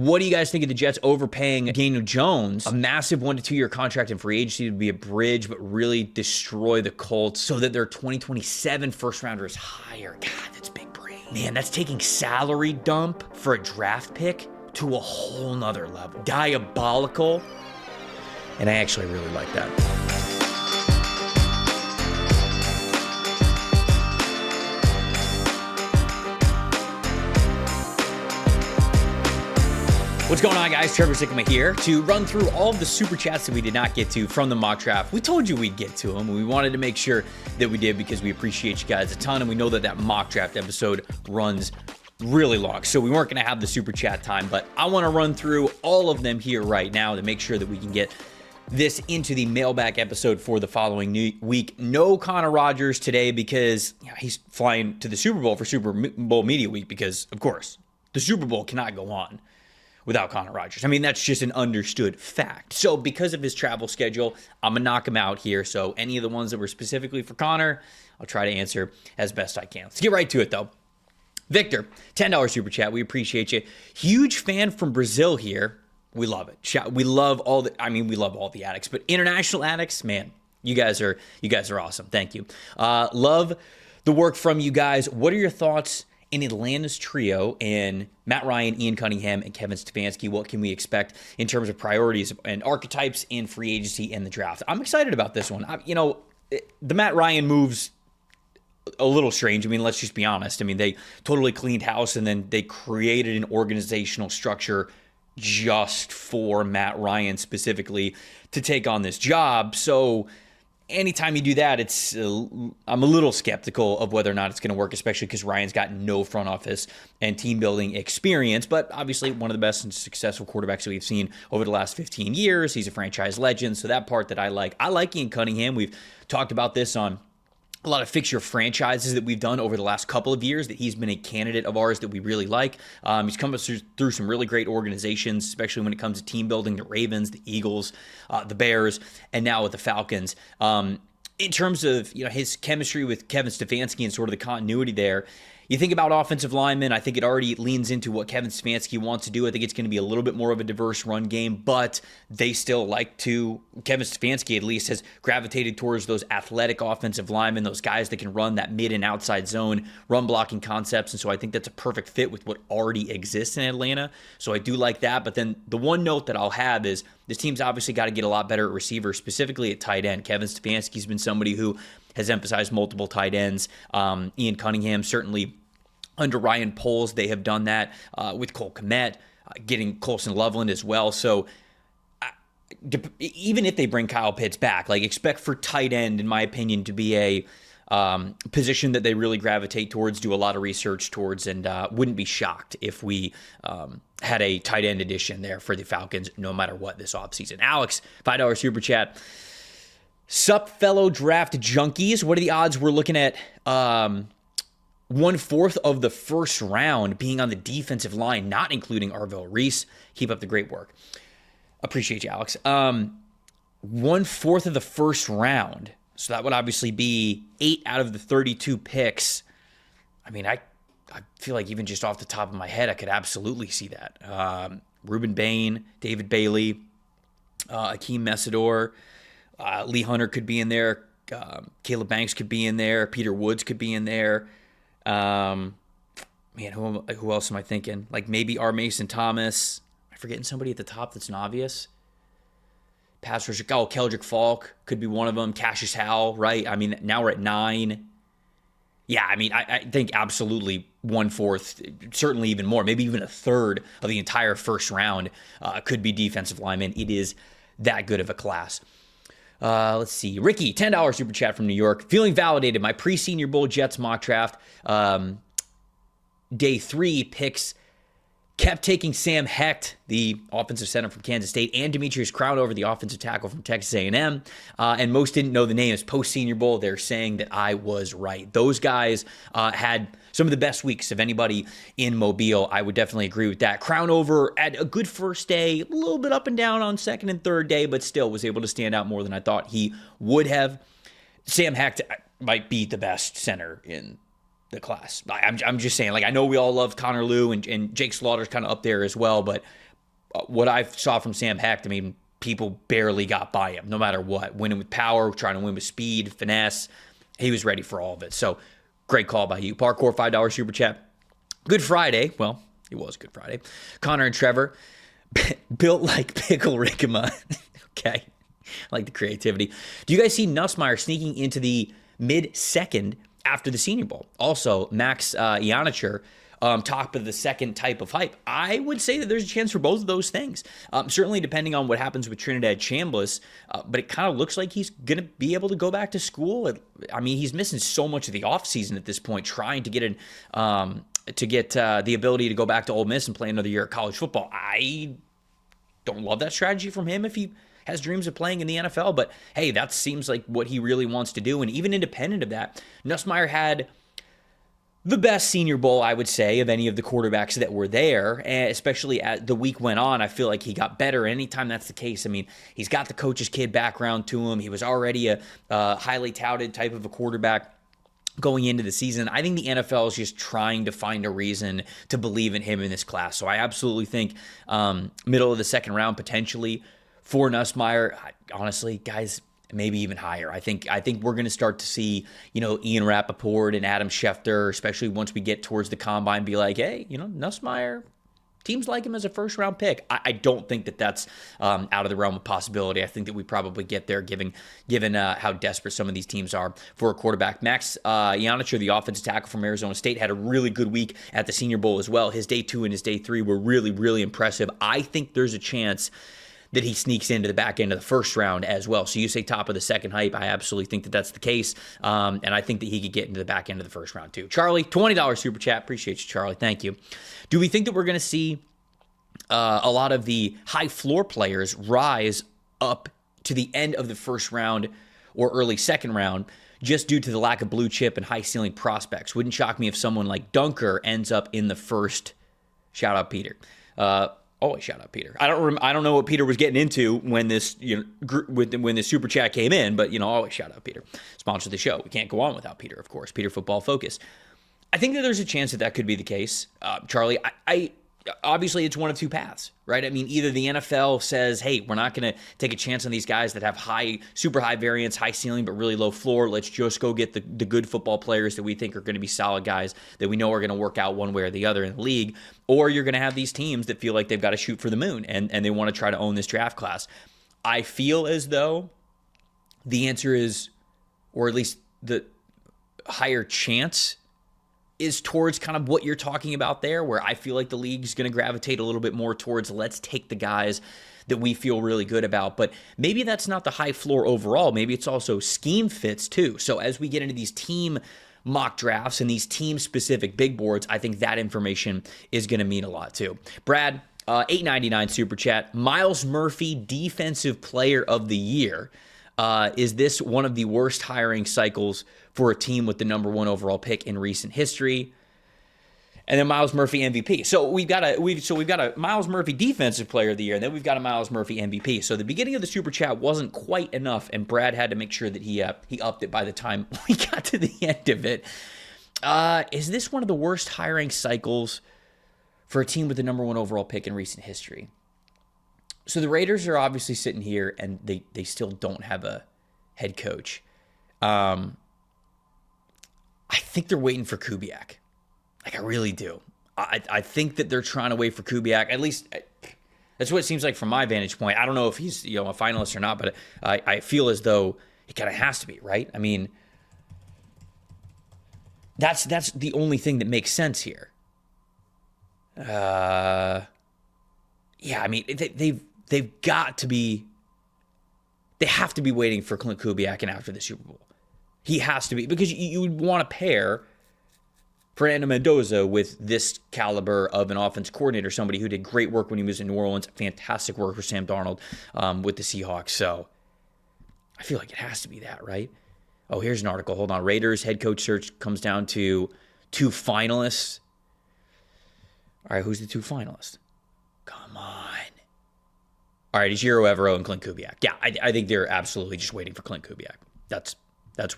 What do you guys think of the Jets overpaying Daniel Jones? A massive 1 to 2 year contract in free agency would be a bridge, but really destroy the Colts so that their 2027 first rounder is higher. God, that's big brain. Man, that's taking salary dump for a draft pick to a whole nother level. Diabolical. And I actually really like that. What's going on, guys? Trevor Sikkema here to run through all of the super chats that we did not get to from the mock draft. We told you we'd get to them, and we wanted to make sure that we did because we appreciate you guys a ton, and we know that that mock draft episode runs really long, so we weren't going to have the super chat time, but I want to run through all of them here right now to make sure that we can get this into the mailbag episode for the following week. No Connor Rogers today because he's flying to the Super Bowl for Super Bowl Media Week because, of course, the Super Bowl cannot go on without Connor Rogers. I mean, that's just an understood fact. So because of his travel schedule, I'm going to knock him out here. So any of the ones that were specifically for Connor, I'll try to answer as best I can. Let's get right to it, though. Victor, $10 super chat. We appreciate you. Huge fan from Brazil here. We love it. We love all the addicts, but international addicts, man, you guys are awesome. Thank you. Love the work from you guys. What are your thoughts in Atlanta's trio and Matt Ryan, Ian Cunningham, and Kevin Stefanski? What can we expect in terms of priorities and archetypes in free agency and the draft? I'm excited about this one. The Matt Ryan moves a little strange. I mean, let's just be honest. I mean, they totally cleaned house and then they created an organizational structure just for Matt Ryan specifically to take on this job. So anytime you do that, I'm a little skeptical of whether or not it's going to work, especially because Ryan's got no front office and team building experience, but obviously one of the best and successful quarterbacks that we've seen over the last 15 years. He's a franchise legend, so that part that I like. I like Ian Cunningham. We've talked about this on a lot of fixture franchises that we've done over the last couple of years, that he's been a candidate of ours that we really like. He's come through some really great organizations, especially when it comes to team building, the Ravens, the Eagles, the Bears, and now with the Falcons. In terms of his chemistry with Kevin Stefanski and sort of the continuity there, you think about offensive linemen, I think it already leans into what Kevin Stefanski wants to do. I think it's going to be a little bit more of a diverse run game, but they still Kevin Stefanski at least has gravitated towards those athletic offensive linemen, those guys that can run that mid and outside zone, run blocking concepts, and so I think that's a perfect fit with what already exists in Atlanta. So I do like that, but then the one note that I'll have is this team's obviously got to get a lot better at receiver, specifically at tight end. Kevin Stefanski's been somebody who has emphasized multiple tight ends. Ian Cunningham, certainly under Ryan Poles, they have done that with Cole Kmet, getting Colson Loveland as well. So even if they bring Kyle Pitts back, expect for tight end, in my opinion, to be a position that they really gravitate towards, do a lot of research towards, and wouldn't be shocked if we had a tight end addition there for the Falcons, no matter what this offseason. Alex, $5 super chat. Sup, fellow draft junkies. What are the odds we're looking at 1/4 of the first round being on the defensive line, not including Arvell Reese? Keep up the great work. Appreciate you, Alex. 1/4 of the first round. So that would obviously be 8 out of the 32 picks. I mean, I feel like even just off the top of my head, I could absolutely see that. Ruben Bain, David Bailey, Akeem Messidor, Lee Hunter could be in there. Caleb Banks could be in there. Peter Woods could be in there. Who else am I thinking? Maybe R. Mason Thomas. Am I forgetting somebody at the top that's an obvious? Pass rusher. Keldrick Falk could be one of them. Cassius Howell, right? I mean, now we're at 9. Yeah, I mean, I think absolutely 1/4, certainly even more, maybe even 1/3 of the entire first round could be defensive linemen. It is that good of a class. Let's see. Ricky, $10 super chat from New York. Feeling validated. My pre-Senior Bowl Jets mock draft, day 3 picks kept taking Sam Hecht, the offensive center from Kansas State, and Demetrius Crownover, the offensive tackle from Texas A&M. And most didn't know the names. Post-Senior Bowl, they're saying that I was right. Those guys had some of the best weeks of anybody in Mobile. I would definitely agree with that. Crownover had a good first day, a little bit up and down on second and third day, but still was able to stand out more than I thought he would have. Sam Hecht might be the best center in the class. I'm just saying, I know we all love Connor Lew and Jake Slaughter's kind of up there as well, but what I saw from Sam Hecht, I mean, people barely got by him, no matter what. Winning with power, trying to win with speed, finesse. He was ready for all of it. So, great call by you. Parkour, $5 super chat. Good Friday. Well, it was Good Friday. Connor and Trevor, built like Pickle Rickema. Okay. I like the creativity. Do you guys see Nussmeier sneaking into the mid-second after the Senior Bowl? Also, Max Ianicher, top of the second type of hype. I would say that there's a chance for both of those things. Certainly depending on what happens with Trinidad Chambliss, but it kind of looks like he's going to be able to go back to school. I mean, he's missing so much of the offseason at this point, trying to get the ability to go back to Ole Miss and play another year of college football. I don't love that strategy from him if he has dreams of playing in the NFL, but hey, that seems like what he really wants to do. And even independent of that, Nussmeier had the best Senior Bowl, I would say, of any of the quarterbacks that were there, and especially as the week went on. I feel like he got better. Anytime that's the case, I mean, he's got the coach's kid background to him. He was already a highly touted type of a quarterback going into the season. I think the NFL is just trying to find a reason to believe in him in this class. So I absolutely think middle of the second round potentially for Nussmeier. Honestly, guys, maybe even higher. I think we're going to start to see, Ian Rappaport and Adam Schefter, especially once we get towards the combine, be like, hey, Nussmeier, teams like him as a first-round pick. I don't think that that's out of the realm of possibility. I think that we probably get there given how desperate some of these teams are for a quarterback. Max Ianicher, the offensive tackle from Arizona State, had a really good week at the Senior Bowl as well. His day 2 and his day 3 were really, really impressive. I think there's a chance that he sneaks into the back end of the first round as well. So you say top of the second hype. I absolutely think that that's the case. And I think that he could get into the back end of the first round too. Charlie, $20 super chat. Appreciate you, Charlie. Thank you. Do we think that we're going to see a lot of the high floor players rise up to the end of the first round or early second round just due to the lack of blue chip and high ceiling prospects? Wouldn't shock me if someone like Dunker ends up in the first. Shout out Peter. Always shout out Peter. I don't know what Peter was getting into when this when the super chat came in, but always shout out Peter. Sponsor the show. We can't go on without Peter, of course. Peter Football Focus. I think that there's a chance that could be the case, Charlie. I obviously it's one of two paths, right? I mean, either the NFL says, hey, we're not going to take a chance on these guys that have super high variance, high ceiling, but really low floor. Let's just go get the good football players that we think are going to be solid guys that we know are going to work out one way or the other in the league. Or you're going to have these teams that feel like they've got to shoot for the moon and they want to try to own this draft class. I feel as though the answer is, or at least the higher chance is towards kind of what you're talking about there, where I feel like the league's going to gravitate a little bit more towards let's take the guys that we feel really good about. But maybe that's not the high floor overall. Maybe it's also scheme fits too. So as we get into these team mock drafts and these team-specific big boards, I think that information is going to mean a lot too. Brad, $8.99 super chat. Myles Murphy, Defensive Player of the Year. Is this one of the worst hiring cycles for a team with the number 1 overall pick in recent history? And then Myles Murphy MVP. So we've got a Myles Murphy Defensive Player of the Year, and then we've got a Myles Murphy MVP. So the beginning of the super chat wasn't quite enough, and Brad had to make sure that he upped it by the time we got to the end of it. Is this one of the worst hiring cycles for a team with the number 1 overall pick in recent history? So the Raiders are obviously sitting here, and they still don't have a head coach. I think they're waiting for Kubiak. Like, I really do. I think that they're trying to wait for Kubiak. At least that's what it seems like from my vantage point. I don't know if he's a finalist or not, but I feel as though he kind of has to be, right? I mean, that's the only thing that makes sense here. Yeah, I mean, they've got to be. They have to be waiting for Clint Kubiak and after the Super Bowl. He has to be, because you would want to pair Fernando Mendoza with this caliber of an offense coordinator, somebody who did great work when he was in New Orleans, fantastic work for Sam Darnold with the Seahawks. So I feel like it has to be that, right? Oh, here's an article. Hold on. Raiders head coach search comes down to 2 finalists. All right, who's the 2 finalists? Come on. All right, it's Giro Evero and Clint Kubiak. Yeah, I think they're absolutely just waiting for Clint Kubiak. That's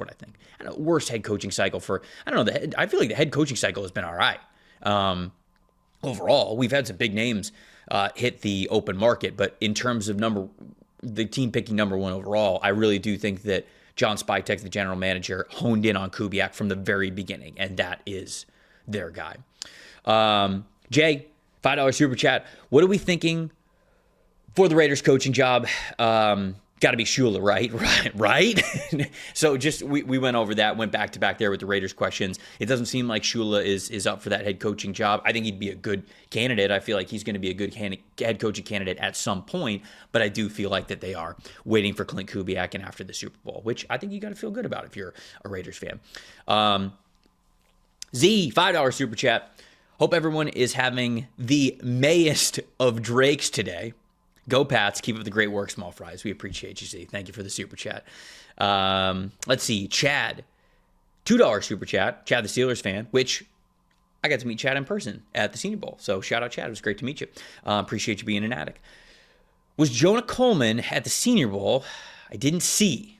what I think. I don't know, worst head coaching cycle for, I don't know, I feel like the head coaching cycle has been all right. Overall, we've had some big names hit the open market. But in terms of the team picking number 1 overall, I really do think that John Spytek, the general manager, honed in on Kubiak from the very beginning, and that is their guy. Jay, $5 super chat. What are we thinking for the Raiders coaching job? Got to be Shula, right? Right. So just we went over that, went back to back there with the Raiders questions. It doesn't seem like Shula is up for that head coaching job. I think he'd be a good candidate. I feel like he's going to be a good head coaching candidate at some point, but I do feel like that they are waiting for Clint Kubiak and after the Super Bowl, which I think you got to feel good about if you're a Raiders fan. Z, $5 super chat. Hope everyone is having the Mayest of Drakes today. Go Pats. Keep up the great work, Small Fries. We appreciate you, Z. Thank you for the super chat. Let's see. Chad, $2 super chat. Chad, the Steelers fan, which I got to meet Chad in person at the Senior Bowl. So shout out, Chad. It was great to meet you. Appreciate you being an addict. Was Jonah Coleman at the Senior Bowl? I didn't see.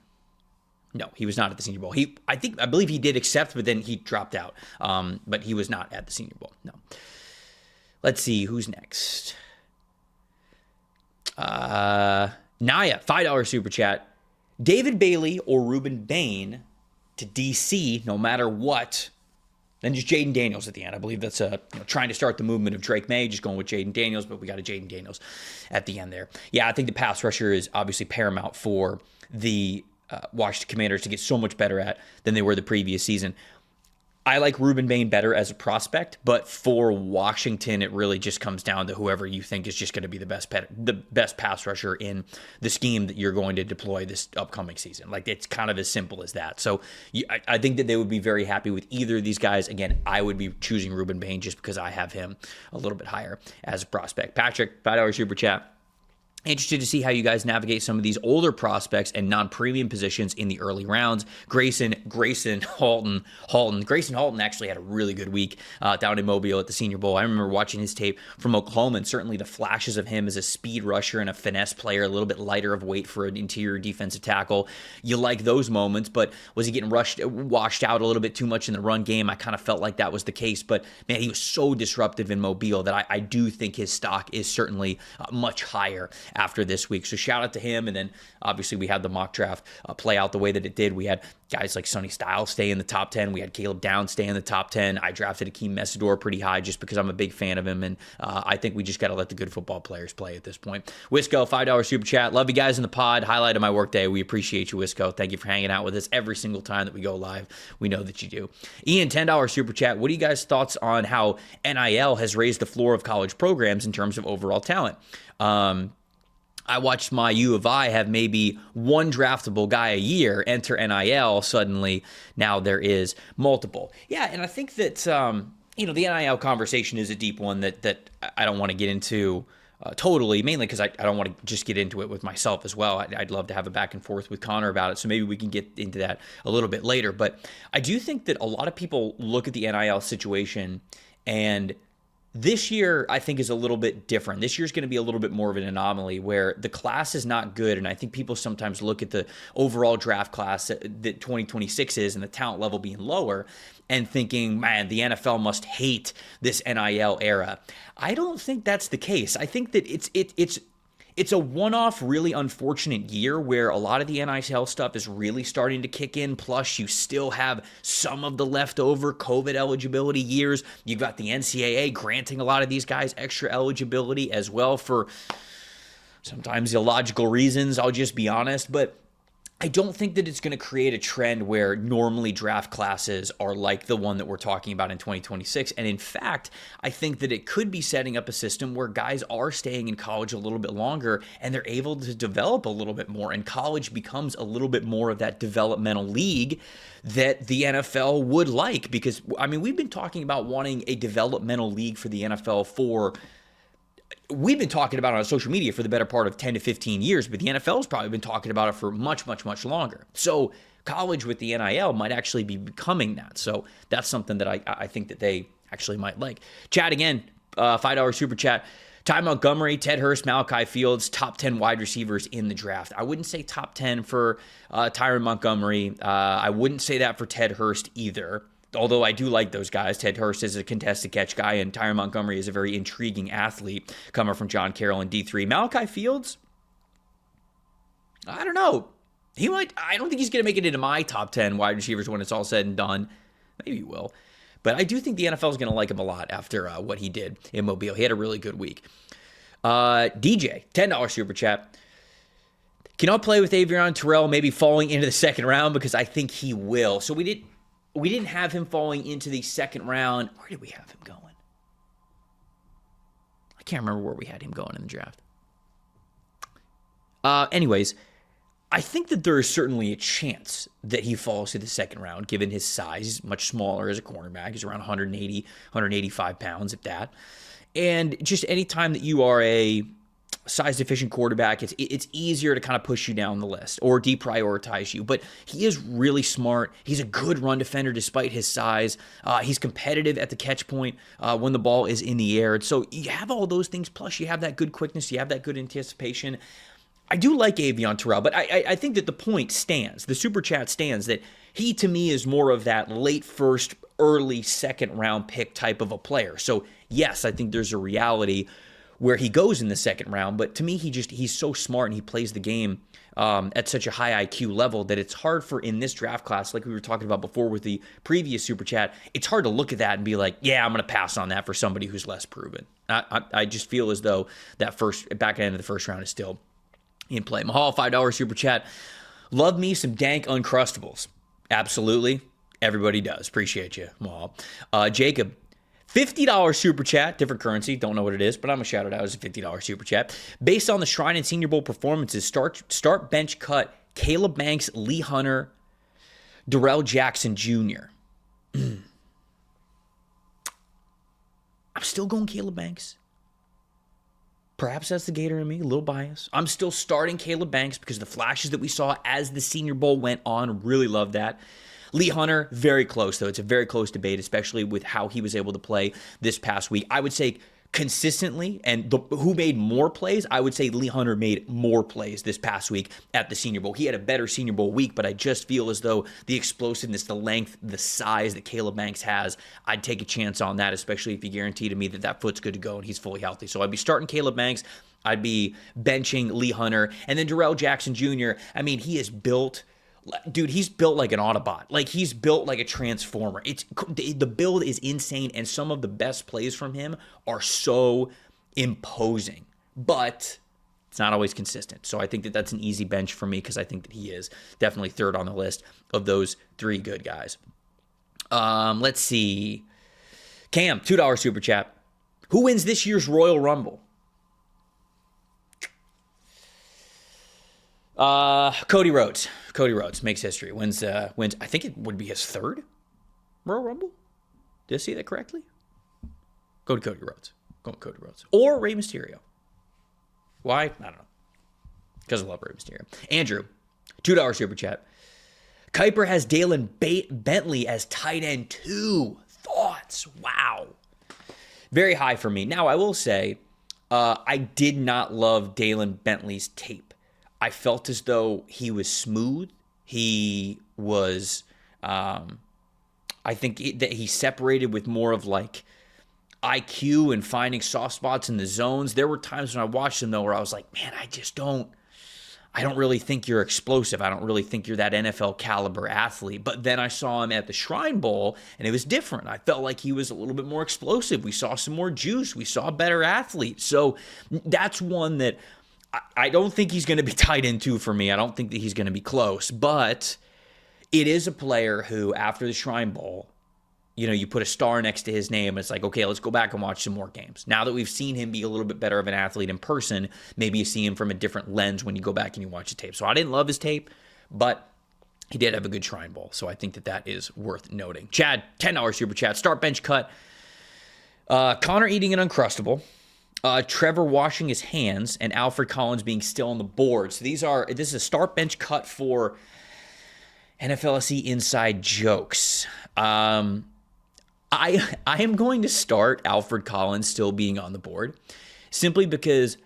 No, he was not at the Senior Bowl. I believe he did accept, but then he dropped out. But he was not at the Senior Bowl. No. Let's see. Who's next? Naya, $5 super chat. David Bailey or Ruben Bain to DC, no matter what. Then just Jaden Daniels at the end. I believe that's trying to start the movement of Drake May, just going with Jaden Daniels, but we got a Jaden Daniels at the end there. Yeah, I think the pass rusher is obviously paramount for the Washington Commanders to get so much better at than they were the previous season. I like Ruben Bain better as a prospect, but for Washington, it really just comes down to whoever you think is just going to be the best pass rusher in the scheme that you're going to deploy this upcoming season. Like, it's kind of as simple as that. So I think that they would be very happy with either of these guys. Again, I would be choosing Ruben Bain just because I have him a little bit higher as a prospect. Patrick, $5 super chat. Interested to see how you guys navigate some of these older prospects and non-premium positions in the early rounds. Grayson Halton. Grayson Halton actually had a really good week down in Mobile at the Senior Bowl. I remember watching his tape from Oklahoma, and certainly the flashes of him as a speed rusher and a finesse player, a little bit lighter of weight for an interior defensive tackle. You like those moments, but was he getting washed out a little bit too much in the run game? I kind of felt like that was the case, but man, he was so disruptive in Mobile that I do think his stock is certainly much higher after this week. So shout out to him. And then obviously we had the mock draft play out the way that it did. We had guys like Sonny Styles stay in the top 10. We had Caleb Downs stay in the top 10. I drafted Akeem Messidor pretty high just because I'm a big fan of him. And I think we just got to let the good football players play at this point. Wisco, $5 super chat. Love you guys in the pod. Highlight of my workday. We appreciate you, Wisco. Thank you for hanging out with us every single time that we go live. We know that you do. Ian, $10 super chat. What are you guys' thoughts on how NIL has raised the floor of college programs in terms of overall talent? I watched my U of I have maybe one draftable guy a year. Enter NIL. Suddenly, now there is multiple. Yeah, and I think that the NIL conversation is a deep one that I don't want to get into totally, mainly because I don't want to just get into it with myself as well. I'd love to have a back and forth with Connor about it, so maybe we can get into that a little bit later. But I do think that a lot of people look at the NIL situation, and this year, I think, is a little bit different. This year's going to be a little bit more of an anomaly where the class is not good. And I think people sometimes look at the overall draft class that 2026 is and the talent level being lower and thinking, man, the NFL must hate this NIL era. I don't think that's the case. I think that it's a one-off, really unfortunate year where a lot of the NIL stuff is really starting to kick in. Plus, you still have some of the leftover COVID eligibility years. You've got the NCAA granting a lot of these guys extra eligibility as well for sometimes illogical reasons, I'll just be honest. But I don't think that it's going to create a trend where normally draft classes are like the one that we're talking about in 2026. And in fact, I think that it could be setting up a system where guys are staying in college a little bit longer and they're able to develop a little bit more. And college becomes a little bit more of that developmental league that the NFL would like. Because, I mean, we've been talking about wanting a developmental league for the NFL we've been talking about it on social media for the better part of 10 to 15 years, but the NFL has probably been talking about it for much, much, much longer. So college with the NIL might actually be becoming that. So that's something that I think that they actually might like. Chat again, $5 super chat. Ty Montgomery, Ted Hurst, Malachi Fields, top 10 wide receivers in the draft. I wouldn't say top 10 for Tyron Montgomery. I wouldn't say that for Ted Hurst either. although I do like those guys. Ted Hurst is a contested catch guy, and Tyron Montgomery is a very intriguing athlete coming from John Carroll in D3. Malachi Fields, I don't know. I don't think he's going to make it into my top 10 wide receivers when it's all said and done. Maybe he will. But I do think the NFL is going to like him a lot after what he did in Mobile. He had a really good week. DJ, $10 super chat. Can I play with Avion Terrell maybe falling into the second round? Because I think he will. So we didn't have him falling into the second round. Where did we have him going? I can't remember where we had him going in the draft. Anyways, I think that there is certainly a chance that he falls to the second round, given his size. He's much smaller as a cornerback. He's around 180, 185 pounds, if that. And just any time that you are a size-deficient quarterback, it's easier to kind of push you down the list or deprioritize you. But he is really smart. He's a good run defender despite his size. He's competitive at the catch point when the ball is in the air. So you have all those things, plus you have that good quickness, you have that good anticipation. I do like Avion Terrell, but I think that the point stands. The super chat stands that he, to me, is more of that late first, early second round pick type of a player. So, yes, I think there's a reality where he goes in the second round, but to me, he's so smart and he plays the game at such a high IQ level that it's hard for, in this draft class, like we were talking about before with the previous super chat, it's hard to look at that and be like, yeah, I'm going to pass on that for somebody who's less proven. I just feel as though that back end of the first round is still in play. Mahal, $5 super chat. Love me some dank Uncrustables. Absolutely. Everybody does. Appreciate you, Mahal. Jacob, $50 super chat. Different currency. Don't know what it is, but I'm going to shout it out as a $50 super chat. Based on the Shrine and Senior Bowl performances, start bench cut Caleb Banks, Lee Hunter, Darrell Jackson Jr. I'm still going Caleb Banks. Perhaps that's the Gator in me, a little bias. I'm still starting Caleb Banks because the flashes that we saw as the Senior Bowl went on, really loved that. Lee Hunter, very close, though. It's a very close debate, especially with how he was able to play this past week. I would say consistently, and who made more plays, I would say Lee Hunter made more plays this past week at the Senior Bowl. He had a better Senior Bowl week, but I just feel as though the explosiveness, the length, the size that Caleb Banks has, I'd take a chance on that, especially if you guarantee to me that foot's good to go and he's fully healthy. So I'd be starting Caleb Banks. I'd be benching Lee Hunter. And then Darrell Jackson Jr., I mean, he is built... Dude, he's built like an Autobot. Like, he's built like a Transformer. The build is insane, and some of the best plays from him are so imposing. But it's not always consistent. So I think that that's an easy bench for me because I think that he is definitely third on the list of those three good guys. Let's see. Cam, $2 super chat. Who wins this year's Royal Rumble? Cody Rhodes. Cody Rhodes makes history. Wins. I think it would be his third Royal Rumble. Did I see that correctly? Go to Cody Rhodes. Go to Cody Rhodes. Or Rey Mysterio. Why? I don't know. Because I love Rey Mysterio. Andrew, $2 super chat. Kuiper has Dalen Bentley as tight end 2. Thoughts? Wow. Very high for me. Now, I will say, I did not love Dalen Bentley's tape. I felt as though he was smooth. He was, I think that he separated with more of like IQ and finding soft spots in the zones. There were times when I watched him though where I was like, man, I don't really think you're explosive. I don't really think you're that NFL caliber athlete. But then I saw him at the Shrine Bowl and it was different. I felt like he was a little bit more explosive. We saw some more juice. We saw a better athlete. So that's one that I don't think he's going to be tight end 2 for me. I don't think that he's going to be close, but it is a player who, after the Shrine Bowl, you put a star next to his name. It's like, okay, let's go back and watch some more games. Now that we've seen him be a little bit better of an athlete in person, maybe you see him from a different lens when you go back and you watch the tape. So I didn't love his tape, but he did have a good Shrine Bowl. So I think that is worth noting. Chad, $10 super chat. Start bench cut. Connor eating an Uncrustable. Trevor washing his hands, and Alfred Collins being still on the board. So this is a start bench cut for NFLSE inside jokes. I am going to start Alfred Collins still being on the board, simply because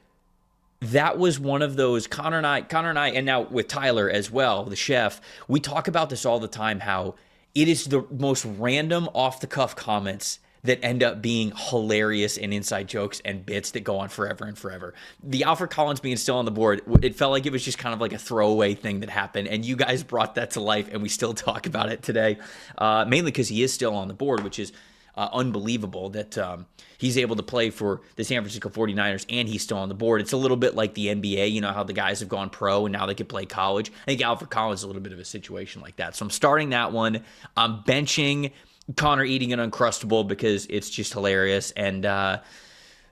that was one of those Connor and I, and now with Tyler as well, the chef, we talk about this all the time, how it is the most random off-the-cuff comments that end up being hilarious and inside jokes and bits that go on forever and forever. The Alfred Collins being still on the board, it felt like it was just kind of like a throwaway thing that happened, and you guys brought that to life, and we still talk about it today, mainly because he is still on the board, which is unbelievable that he's able to play for the San Francisco 49ers and he's still on the board. It's a little bit like the NBA, you know, how the guys have gone pro and now they can play college. I think Alfred Collins is a little bit of a situation like that. So I'm starting that one. I'm benching Connor eating an Uncrustable because it's just hilarious. And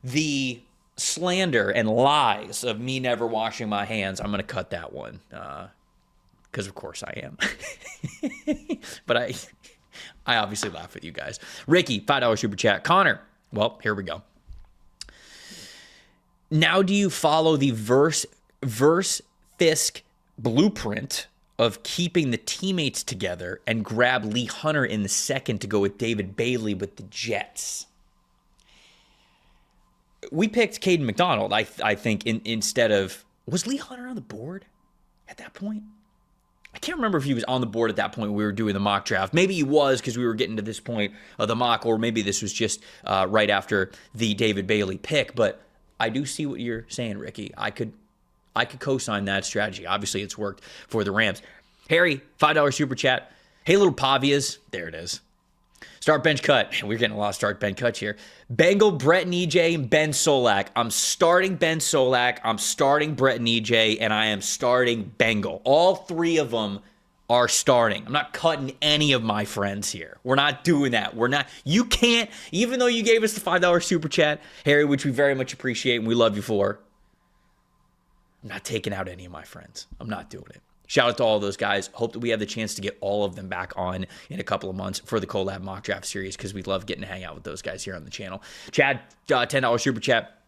the slander and lies of me never washing my hands, I'm going to cut that one because, of course, I am. But I obviously laugh with you guys. Ricky, $5 super chat. Connor, well, here we go. Now do you follow the verse Fisk blueprint of keeping the teammates together and grab Lee Hunter in the second to go with David Bailey with the Jets? We picked Caden McDonald, I think, instead of... Was Lee Hunter on the board at that point? I can't remember if he was on the board at that point when we were doing the mock draft. Maybe he was because we were getting to this point of the mock, or maybe this was just right after the David Bailey pick. But I do see what you're saying, Ricky. I could co-sign that strategy. Obviously, it's worked for the Rams. Harry, $5 super chat. Hey, little Pavias. There it is. Start, bench, cut. We're getting a lot of start, bench, cuts here. Bengal, Brett and EJ, and Ben Solak. I'm starting Ben Solak. I'm starting Brett and EJ, and I am starting Bengal. All three of them are starting. I'm not cutting any of my friends here. We're not doing that. You can't, even though you gave us the $5 super chat, Harry, which we very much appreciate and we love you for, I'm not taking out any of my friends. I'm not doing it. Shout out to all those guys. Hope that we have the chance to get all of them back on in a couple of months for the Collab Mock Draft Series because we love getting to hang out with those guys here on the channel. Chad, $10 super chat.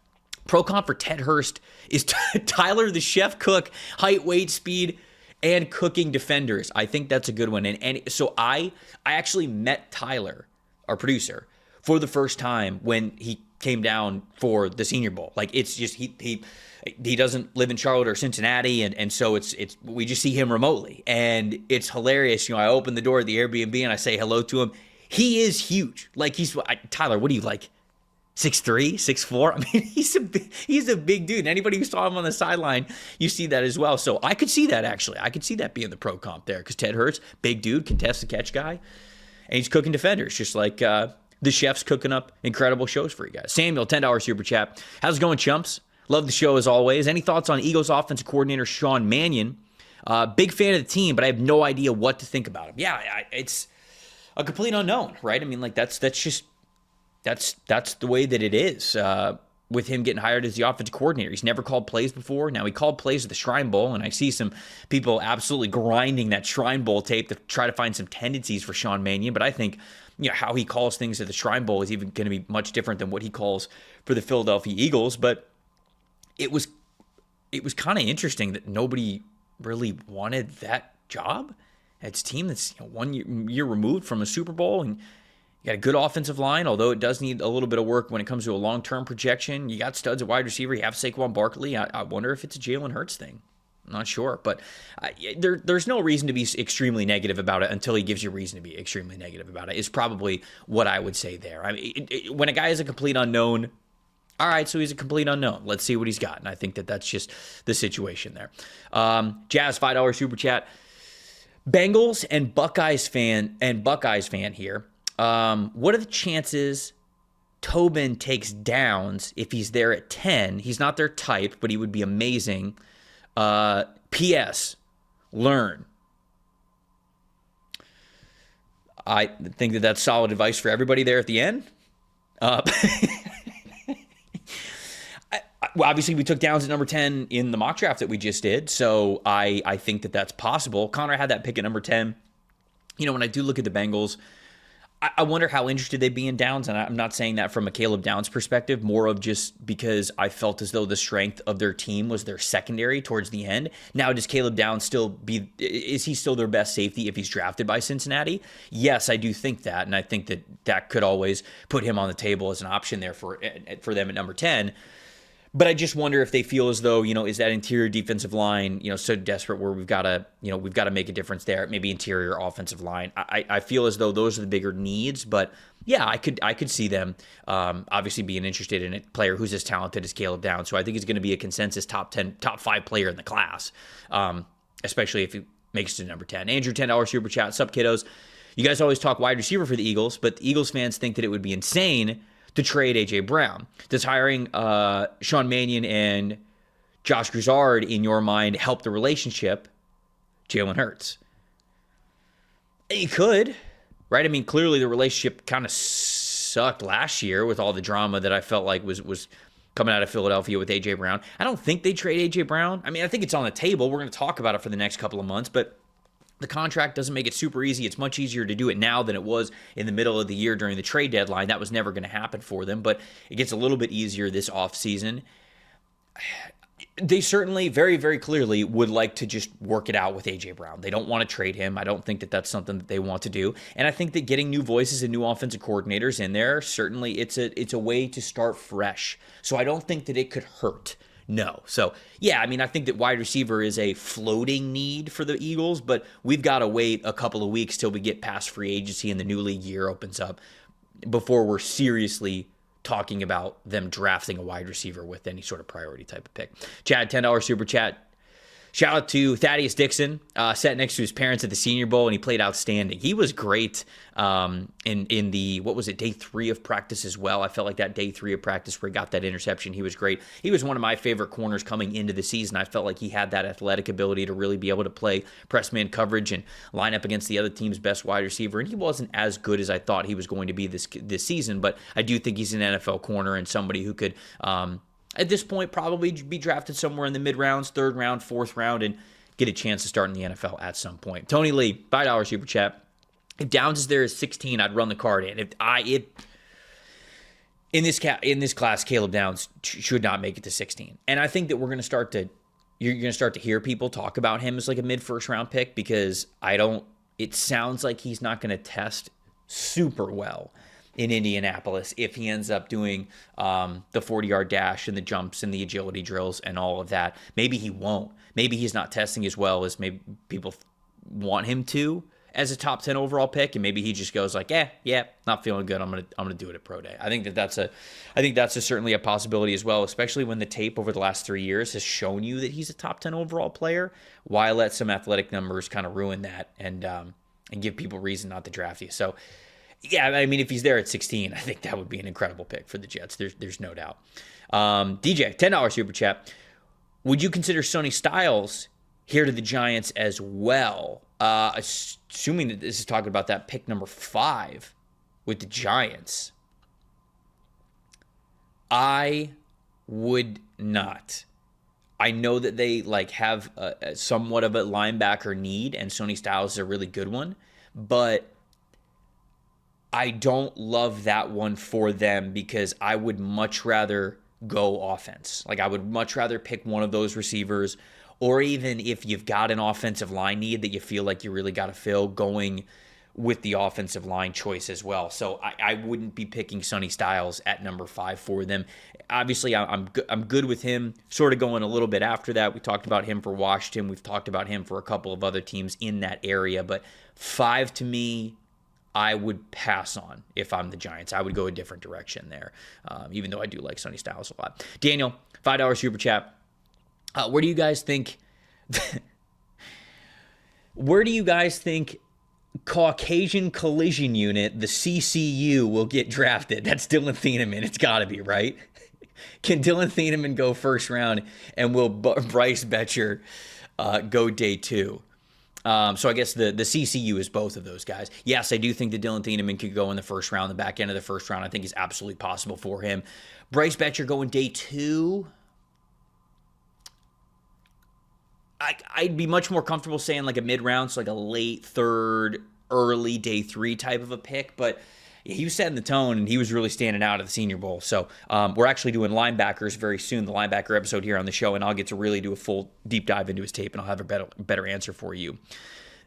Pro comp for Ted Hurst is Tyler the Chef Cook, height, weight, speed, and cooking defenders. I think that's a good one. And so I actually met Tyler, our producer, for the first time when he came down for the Senior Bowl. Like, it's just he doesn't live in Charlotte or Cincinnati, and so it's we just see him remotely, and it's hilarious. You know, I open the door at the Airbnb and I say hello to him. He is huge. Like, Tyler, what are you, like 6'3", 6'4"? I mean, he's a big dude. And anybody who saw him on the sideline, you see that as well. So I could see that, actually. I could see that being the pro comp there because Ted Hurst, big dude, contested catch guy, and he's cooking defenders just like the chef's cooking up incredible shows for you guys. Samuel, $10 super chat. How's it going, chumps? Love the show as always. Any thoughts on Eagles offensive coordinator Sean Mannion? Big fan of the team, but I have no idea what to think about him. Yeah, it's a complete unknown, right? I mean, like that's the way that it is with him getting hired as the offensive coordinator. He's never called plays before. Now he called plays at the Shrine Bowl, and I see some people absolutely grinding that Shrine Bowl tape to try to find some tendencies for Sean Mannion. But I think, you know, how he calls things at the Shrine Bowl is even going to be much different than what he calls for the Philadelphia Eagles. But it was kind of interesting that nobody really wanted that job. It's a team that's, you know, 1 year removed from a Super Bowl, and you got a good offensive line, although it does need a little bit of work when it comes to a long-term projection. You got studs at wide receiver. You have Saquon Barkley. I wonder if it's a Jalen Hurts thing. I'm not sure, but there's no reason to be extremely negative about it until he gives you reason to be extremely negative about it, is probably what I would say there. I mean, when a guy is a complete unknown, all right, so he's a complete unknown. Let's see what he's got. And I think that that's just the situation there. Jazz, $5 super chat. Bengals and Buckeyes fan here. What are the chances Tobin takes Downs if he's there at 10? He's not their type, but he would be amazing. P.S. Learn. I think that that's solid advice for everybody there at the end. Well, obviously, we took Downs at number 10 in the mock draft that we just did, so I think that that's possible. Connor had that pick at number 10. You know, when I do look at the Bengals, I wonder how interested they'd be in Downs, and I'm not saying that from a Caleb Downs perspective, more of just because I felt as though the strength of their team was their secondary towards the end. Now, does Caleb Downs is he still their best safety if he's drafted by Cincinnati? Yes, I do think that, and I think that could always put him on the table as an option there for them at number 10. But I just wonder if they feel as though, is that interior defensive line, so desperate where we've got to make a difference there. Maybe interior offensive line. I feel as though those are the bigger needs, but yeah, I could see them obviously being interested in a player who's as talented as Caleb Downs. So I think he's going to be a consensus top 5 player in the class, especially if he makes it to number 10. Andrew, $10 super chat. Sup, kiddos? You guys always talk wide receiver for the Eagles, but the Eagles fans think that it would be insane to trade A.J. Brown. Does hiring Sean Mannion and Josh Grizzard, in your mind, help the relationship? Jalen Hurts. You could, right? I mean, clearly the relationship kind of sucked last year with all the drama that I felt like was coming out of Philadelphia with A.J. Brown. I don't think they trade A.J. Brown. I mean, I think it's on the table. We're going to talk about it for the next couple of months, but the contract doesn't make it super easy. It's much easier to do it now than it was in the middle of the year during the trade deadline. That was never going to happen for them, but it gets a little bit easier this offseason. They certainly very, very clearly would like to just work it out with A.J. Brown. They don't want to trade him. I don't think that that's something that they want to do. And I think that getting new voices and new offensive coordinators in there, certainly it's a way to start fresh. So I don't think that it could hurt. No. So, yeah, I mean, I think that wide receiver is a floating need for the Eagles, but we've got to wait a couple of weeks till we get past free agency and the new league year opens up before we're seriously talking about them drafting a wide receiver with any sort of priority type of pick. Chad, $10 super chat. Shout out to Thaddeus Dixon, sat next to his parents at the Senior Bowl, and he played outstanding. He was great in the, day 3 of practice as well. I felt like that day 3 of practice where he got that interception, he was great. He was one of my favorite corners coming into the season. I felt like he had that athletic ability to really be able to play press man coverage and line up against the other team's best wide receiver, and he wasn't as good as I thought he was going to be this season, but I do think he's an NFL corner and somebody who could at this point probably be drafted somewhere in the mid-rounds, 3rd round, 4th round, and get a chance to start in the NFL at some point. Tony Lee, $5 super chat. If Downs is there at 16, I'd run the card in. In this class, Caleb Downs should not make it to 16. And I think that you're going to start to hear people talk about him as like a mid-first round pick because it sounds like he's not going to test super well in Indianapolis if he ends up doing the 40-yard dash and the jumps and the agility drills and all of that. Maybe he won't. Maybe he's not testing as well as maybe people want him to as a top 10 overall pick, and maybe he just goes like, yeah, not feeling good. I'm gonna do it at pro day. I think that's certainly a possibility as well, especially when the tape over the last 3 years has shown you that he's a top 10 overall player. Why let some athletic numbers kind of ruin that and give people reason not to draft you? So, yeah, I mean, if he's there at 16, I think that would be an incredible pick for the Jets. There's no doubt. DJ, $10 super chat. Would you consider Sonny Styles here to the Giants as well? Assuming that this is talking about that pick number 5 with the Giants. I would not. I know that they have somewhat of a linebacker need, and Sonny Styles is a really good one, but I don't love that one for them because I would much rather go offense. I would much rather pick one of those receivers, or even if you've got an offensive line need that you feel like you really got to fill, going with the offensive line choice as well. So I wouldn't be picking Sonny Styles at number 5 for them. Obviously, I'm good with him sort of going a little bit after that. We talked about him for Washington. We've talked about him for a couple of other teams in that area. But 5 to me, I would pass on if I'm the Giants. I would go a different direction there, even though I do like Sonny Styles a lot. Daniel, $5 super chat. Where do you guys think Caucasian Collision Unit, the CCU, will get drafted? That's Dylan Thieneman. It's got to be, right? Can Dylan Thieneman go first round, and will Bryce Betcher go day 2? So I guess the CCU is both of those guys. Yes, I do think that Dylan Thieneman could go in the first round, the back end of the first round. I think is absolutely possible for him. Bryce Betcher going day 2. I'd be much more comfortable saying like a mid-round, so like a late 3rd, early day 3 type of a pick. But he was setting the tone, and he was really standing out at the Senior Bowl. So we're actually doing linebackers very soon, the linebacker episode here on the show, and I'll get to really do a full deep dive into his tape, and I'll have a better answer for you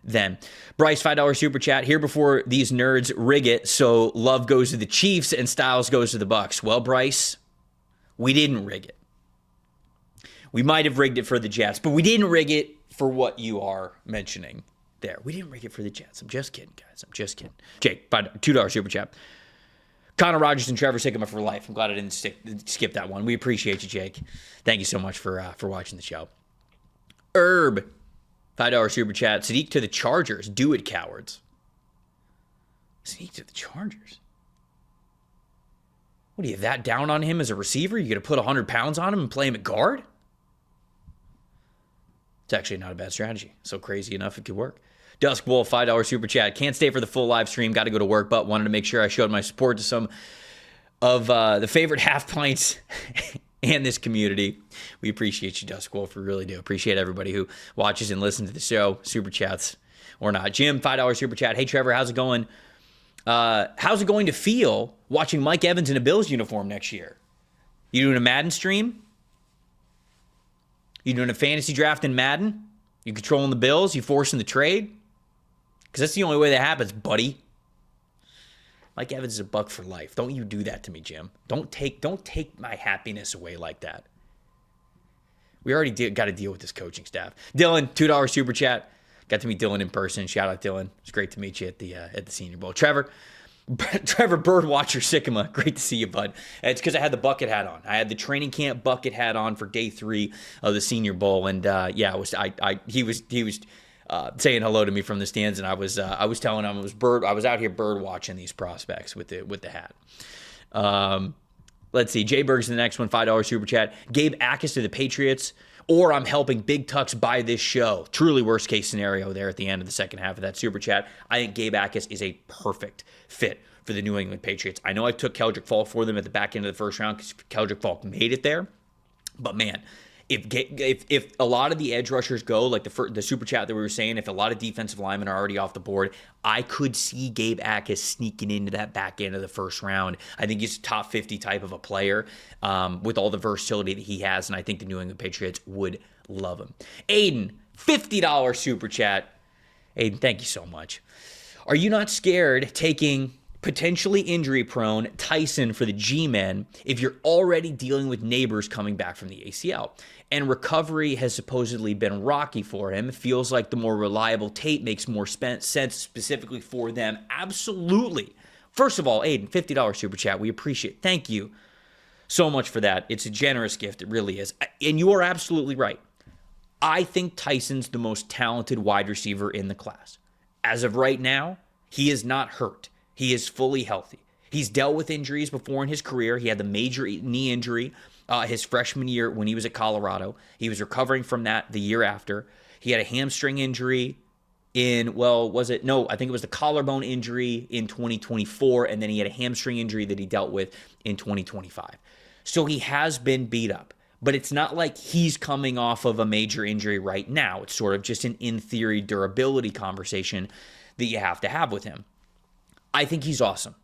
then. Bryce, $5 super chat. Here before these nerds rig it, so Love goes to the Chiefs and Styles goes to the Bucks. Well, Bryce, we didn't rig it. We might have rigged it for the Jets, but we didn't rig it for what you are mentioning there. We didn't rig it for the Jets. I'm just kidding, guys. I'm just kidding. Jake, $2 super chat. Connor Rogers and Trevor Sikkema for life. I'm glad I didn't skip that one. We appreciate you, Jake. Thank you so much for watching the show. Herb, $5 super chat. Sadiq to the Chargers. Do it, cowards. Sadiq to the Chargers. What are you, that down on him as a receiver? You going to put 100 pounds on him and play him at guard? It's actually not a bad strategy. So crazy enough, it could work. Dusk Wolf, $5 super chat. Can't stay for the full live stream. Got to go to work, but wanted to make sure I showed my support to some of the favorite half pints and this community. We appreciate you, Dusk Wolf. We really do. Appreciate everybody who watches and listens to the show, super chats or not. Jim, $5 super chat. Hey, Trevor, how's it going? How's it going to feel watching Mike Evans in a Bills uniform next year? You doing a Madden stream? You doing a fantasy draft in Madden? You controlling the Bills? You forcing the trade? Because that's the only way that happens, buddy. Mike Evans is a buck for life. Don't you do that to me, Jim. Don't take my happiness away like that. We already got to deal with this coaching staff. Dylan, $2 super chat. Got to meet Dylan in person. Shout out, Dylan. It's great to meet you at the Senior Bowl. Trevor Birdwatcher Sikkema. Great to see you, bud. It's because I had the bucket hat on. I had the training camp bucket hat on for day 3 of the Senior Bowl, and he was saying hello to me from the stands, and I was telling him I was out here bird watching these prospects with the hat. Let's see. Jay Berg's the next one. $5 super chat. Gabe Akis to the Patriots, or I'm helping Big Tux buy this show. Truly worst case scenario there at the end of the second half of that super chat. I think Gabe Akis is a perfect fit for the New England Patriots. I know I took Keldrick Falk for them at the back end of the first round because Keldrick Falk made it there. But man, if a lot of the edge rushers go, like the super chat that we were saying, if a lot of defensive linemen are already off the board, I could see Gabe Akis sneaking into that back end of the first round. I think he's a top 50 type of a player with all the versatility that he has, and I think the New England Patriots would love him. Aiden, $50 super chat. Aiden, thank you so much. Are you not scared taking potentially injury-prone Tyson for the G-Men if you're already dealing with Neighbors coming back from the ACL? And recovery has supposedly been rocky for him. It feels like the more reliable tape makes more sense specifically for them. Absolutely. First of all, Aiden, $50 super chat. We appreciate it. Thank you so much for that. It's a generous gift. It really is. And you are absolutely right. I think Tyson's the most talented wide receiver in the class. As of right now, he is not hurt. He is fully healthy. He's dealt with injuries before in his career. He had the major knee injury his freshman year when he was at Colorado. He was recovering from that the year after. He had a hamstring injury I think it was the collarbone injury in 2024, and then he had a hamstring injury that he dealt with in 2025. So he has been beat up, but it's not like he's coming off of a major injury right now. It's sort of just an in-theory durability conversation that you have to have with him. I think he's awesome.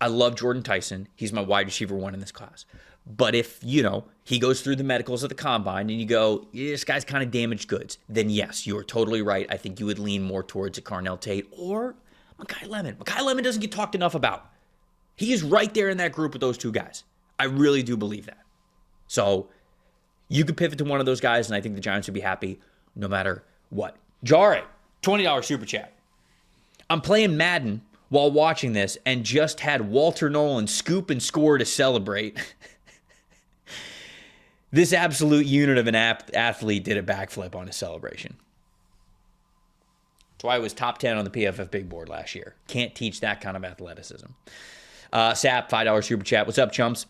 I love Jordan Tyson. He's my wide receiver 1 in this class. But if, he goes through the medicals at the combine and you go, this guy's kind of damaged goods, then yes, you are totally right. I think you would lean more towards a Carnell Tate or Mekhi Lemon. Mekhi Lemon doesn't get talked enough about. He is right there in that group with those two guys. I really do believe that. So you could pivot to one of those guys, and I think the Giants would be happy no matter what. Jare, $20 super chat. I'm playing Madden while watching this and just had Walter Nolan scoop and score to celebrate. This absolute unit of an athlete did a backflip on his celebration. That's why I was top 10 on the PFF big board last year. Can't teach that kind of athleticism. Sap, $5 super chat. What's up, chumps?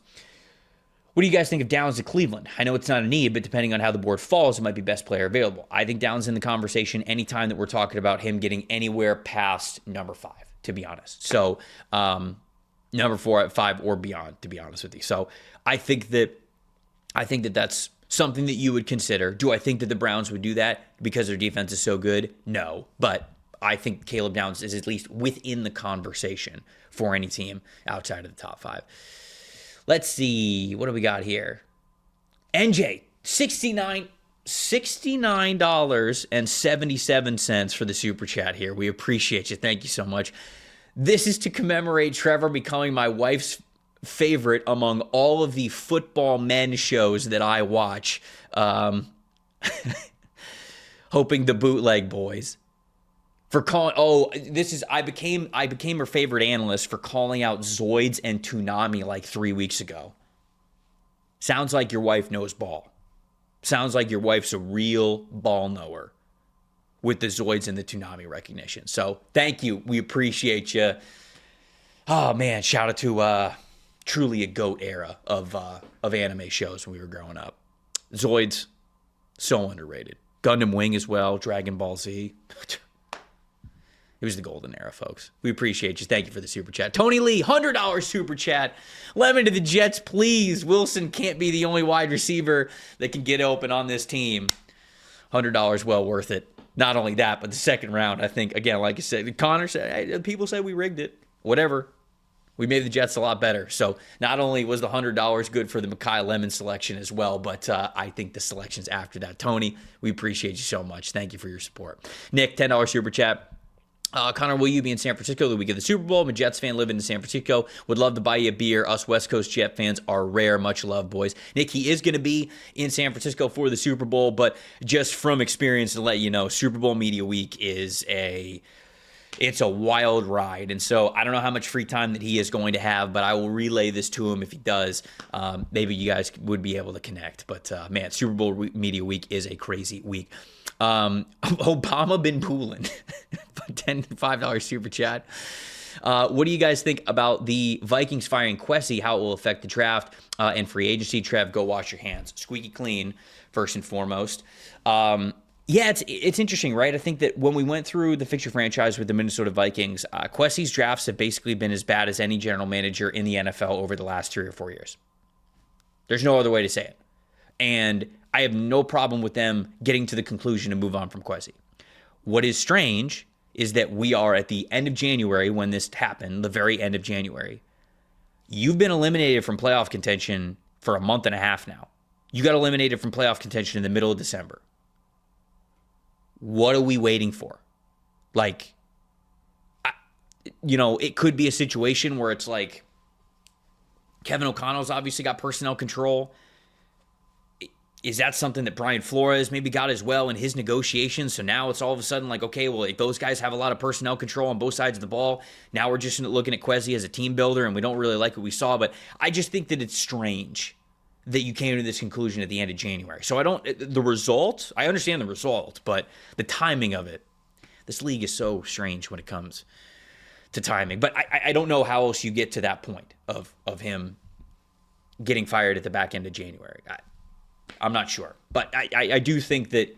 What do you guys think of Downs to Cleveland? I know it's not a need, but depending on how the board falls, it might be best player available. I think Downs in the conversation anytime that we're talking about him getting anywhere past number 5, to be honest. So number 4, 5, or beyond, to be honest with you. So I think that that's something that you would consider. Do I think that the Browns would do that because their defense is so good? No, but I think Caleb Downs is at least within the conversation for any team outside of the top 5. Let's see. What do we got here? NJ, $69.77 for the super chat here. We appreciate you. Thank you so much. This is to commemorate Trevor becoming my wife's favorite among all of the football men shows that I watch. Hoping the Bootleg Boys for calling. Oh, I became her favorite analyst for calling out Zoids and Toonami like 3 weeks ago. Sounds like your wife knows ball. Sounds like your wife's a real ball knower with the Zoids and the Toonami recognition. So thank you. We appreciate you. Oh man, shout out to truly a GOAT era of anime shows when we were growing up. Zoids, so underrated. Gundam Wing as well, Dragon Ball Z. It was the golden era, folks. We appreciate you. Thank you for the super chat. Tony Lee, $100 super chat. Lemon to the Jets, please. Wilson can't be the only wide receiver that can get open on this team. $100 well worth it. Not only that, but the second round, I think, again, like I said, Connor said, hey, people said we rigged it. Whatever. We made the Jets a lot better. So not only was the $100 good for the Mekhi Lemon selection as well, but I think the selections after that. Tony, we appreciate you so much. Thank you for your support. Nick, $10 super chat. Connor, will you be in San Francisco the week of the Super Bowl? I'm a Jets fan living in San Francisco. Would love to buy you a beer. Us West Coast Jet fans are rare. Much love, boys. Nick, he is going to be in San Francisco for the Super Bowl, but just from experience to let you know, Super Bowl Media Week is it's a wild ride. And so I don't know how much free time that he is going to have, but I will relay this to him if he does. Maybe you guys would be able to connect. But, man, Super Bowl Media Week is a crazy week. Obama been pooling. $5 super chat. What do you guys think about the Vikings firing Kwesi, how it will affect the draft and free agency? Trev, go wash your hands. Squeaky clean, first and foremost. Yeah, it's interesting, right? I think that when we went through the fixture franchise with the Minnesota Vikings, Kwesi's drafts have basically been as bad as any general manager in the NFL over the last 3 or 4 years. There's no other way to say it. And I have no problem with them getting to the conclusion to move on from Kwesi. What is strange is that we are at the end of January when this happened, the very end of January. You've been eliminated from playoff contention for a month and a half now. You got eliminated from playoff contention in the middle of December. What are we waiting for? Like, it could be a situation where it's like Kevin O'Connell's obviously got personnel control. Is that something that Brian Flores maybe got as well in his negotiations? So now it's all of a sudden like, okay, well, if those guys have a lot of personnel control on both sides of the ball, now we're just looking at Kwesi as a team builder and we don't really like what we saw. But I just think that it's strange that you came to this conclusion at the end of January. So I understand the result, but the timing of it, this league is so strange when it comes to timing. But I don't know how else you get to that point of him getting fired at the back end of January. I'm not sure. But I do think that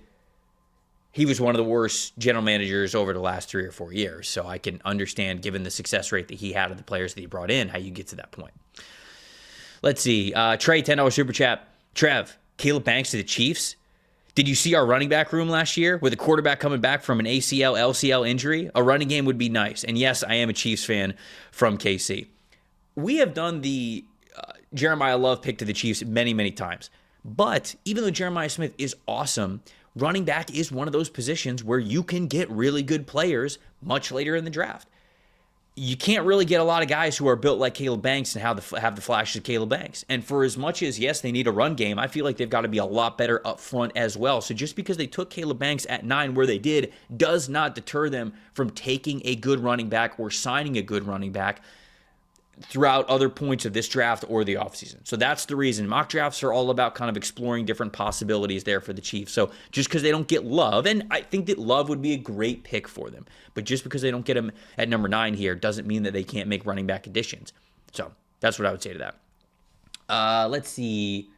he was one of the worst general managers over the last 3 or 4 years. So I can understand, given the success rate that he had of the players that he brought in, how you get to that point. Let's see. Trey, $10 super chat. Trev, Caleb Banks to the Chiefs. Did you see our running back room last year with a quarterback coming back from an ACL, LCL injury? A running game would be nice. And yes, I am a Chiefs fan from KC. We have done the Jeremiah Love pick to the Chiefs many, many times. But even though Jeremiah Smith is awesome, running back is one of those positions where you can get really good players much later in the draft. You can't really get a lot of guys who are built like Caleb Banks and have the flashes of Caleb Banks. And for as much as, yes, they need a run game, I feel like they've got to be a lot better up front as well. So just because they took Caleb Banks at 9 where they did does not deter them from taking a good running back or signing a good running back throughout other points of this draft or the offseason. So that's the reason. Mock drafts are all about kind of exploring different possibilities there for the Chiefs. So just because they don't get Love, and I think that Love would be a great pick for them, but just because they don't get him at number 9 here doesn't mean that they can't make running back additions. So that's what I would say to that. Let's see.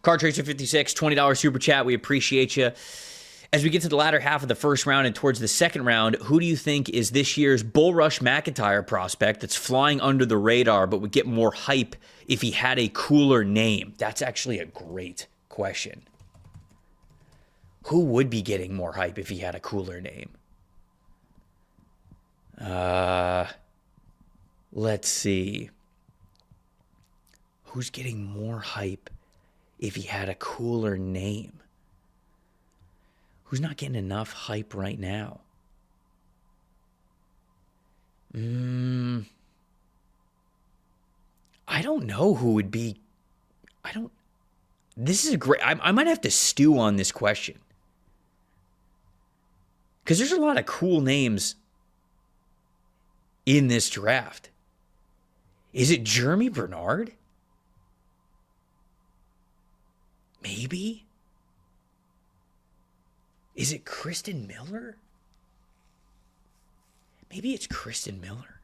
Car Tracer 56, $20 super chat. We appreciate you. As we get to the latter half of the first round and towards the second round, who do you think is this year's Bull Rush McIntyre prospect that's flying under the radar but would get more hype if he had a cooler name? That's actually a great question. Who would be getting more hype if he had a cooler name? Let's see. Who's getting more hype if he had a cooler name? Who's not getting enough hype right now? I don't know who would be. This is a great. I might have to stew on this question because there's a lot of cool names in this draft. Is it Jeremy Bernard? Maybe. Is it Kristen Miller? Maybe it's Kristen Miller.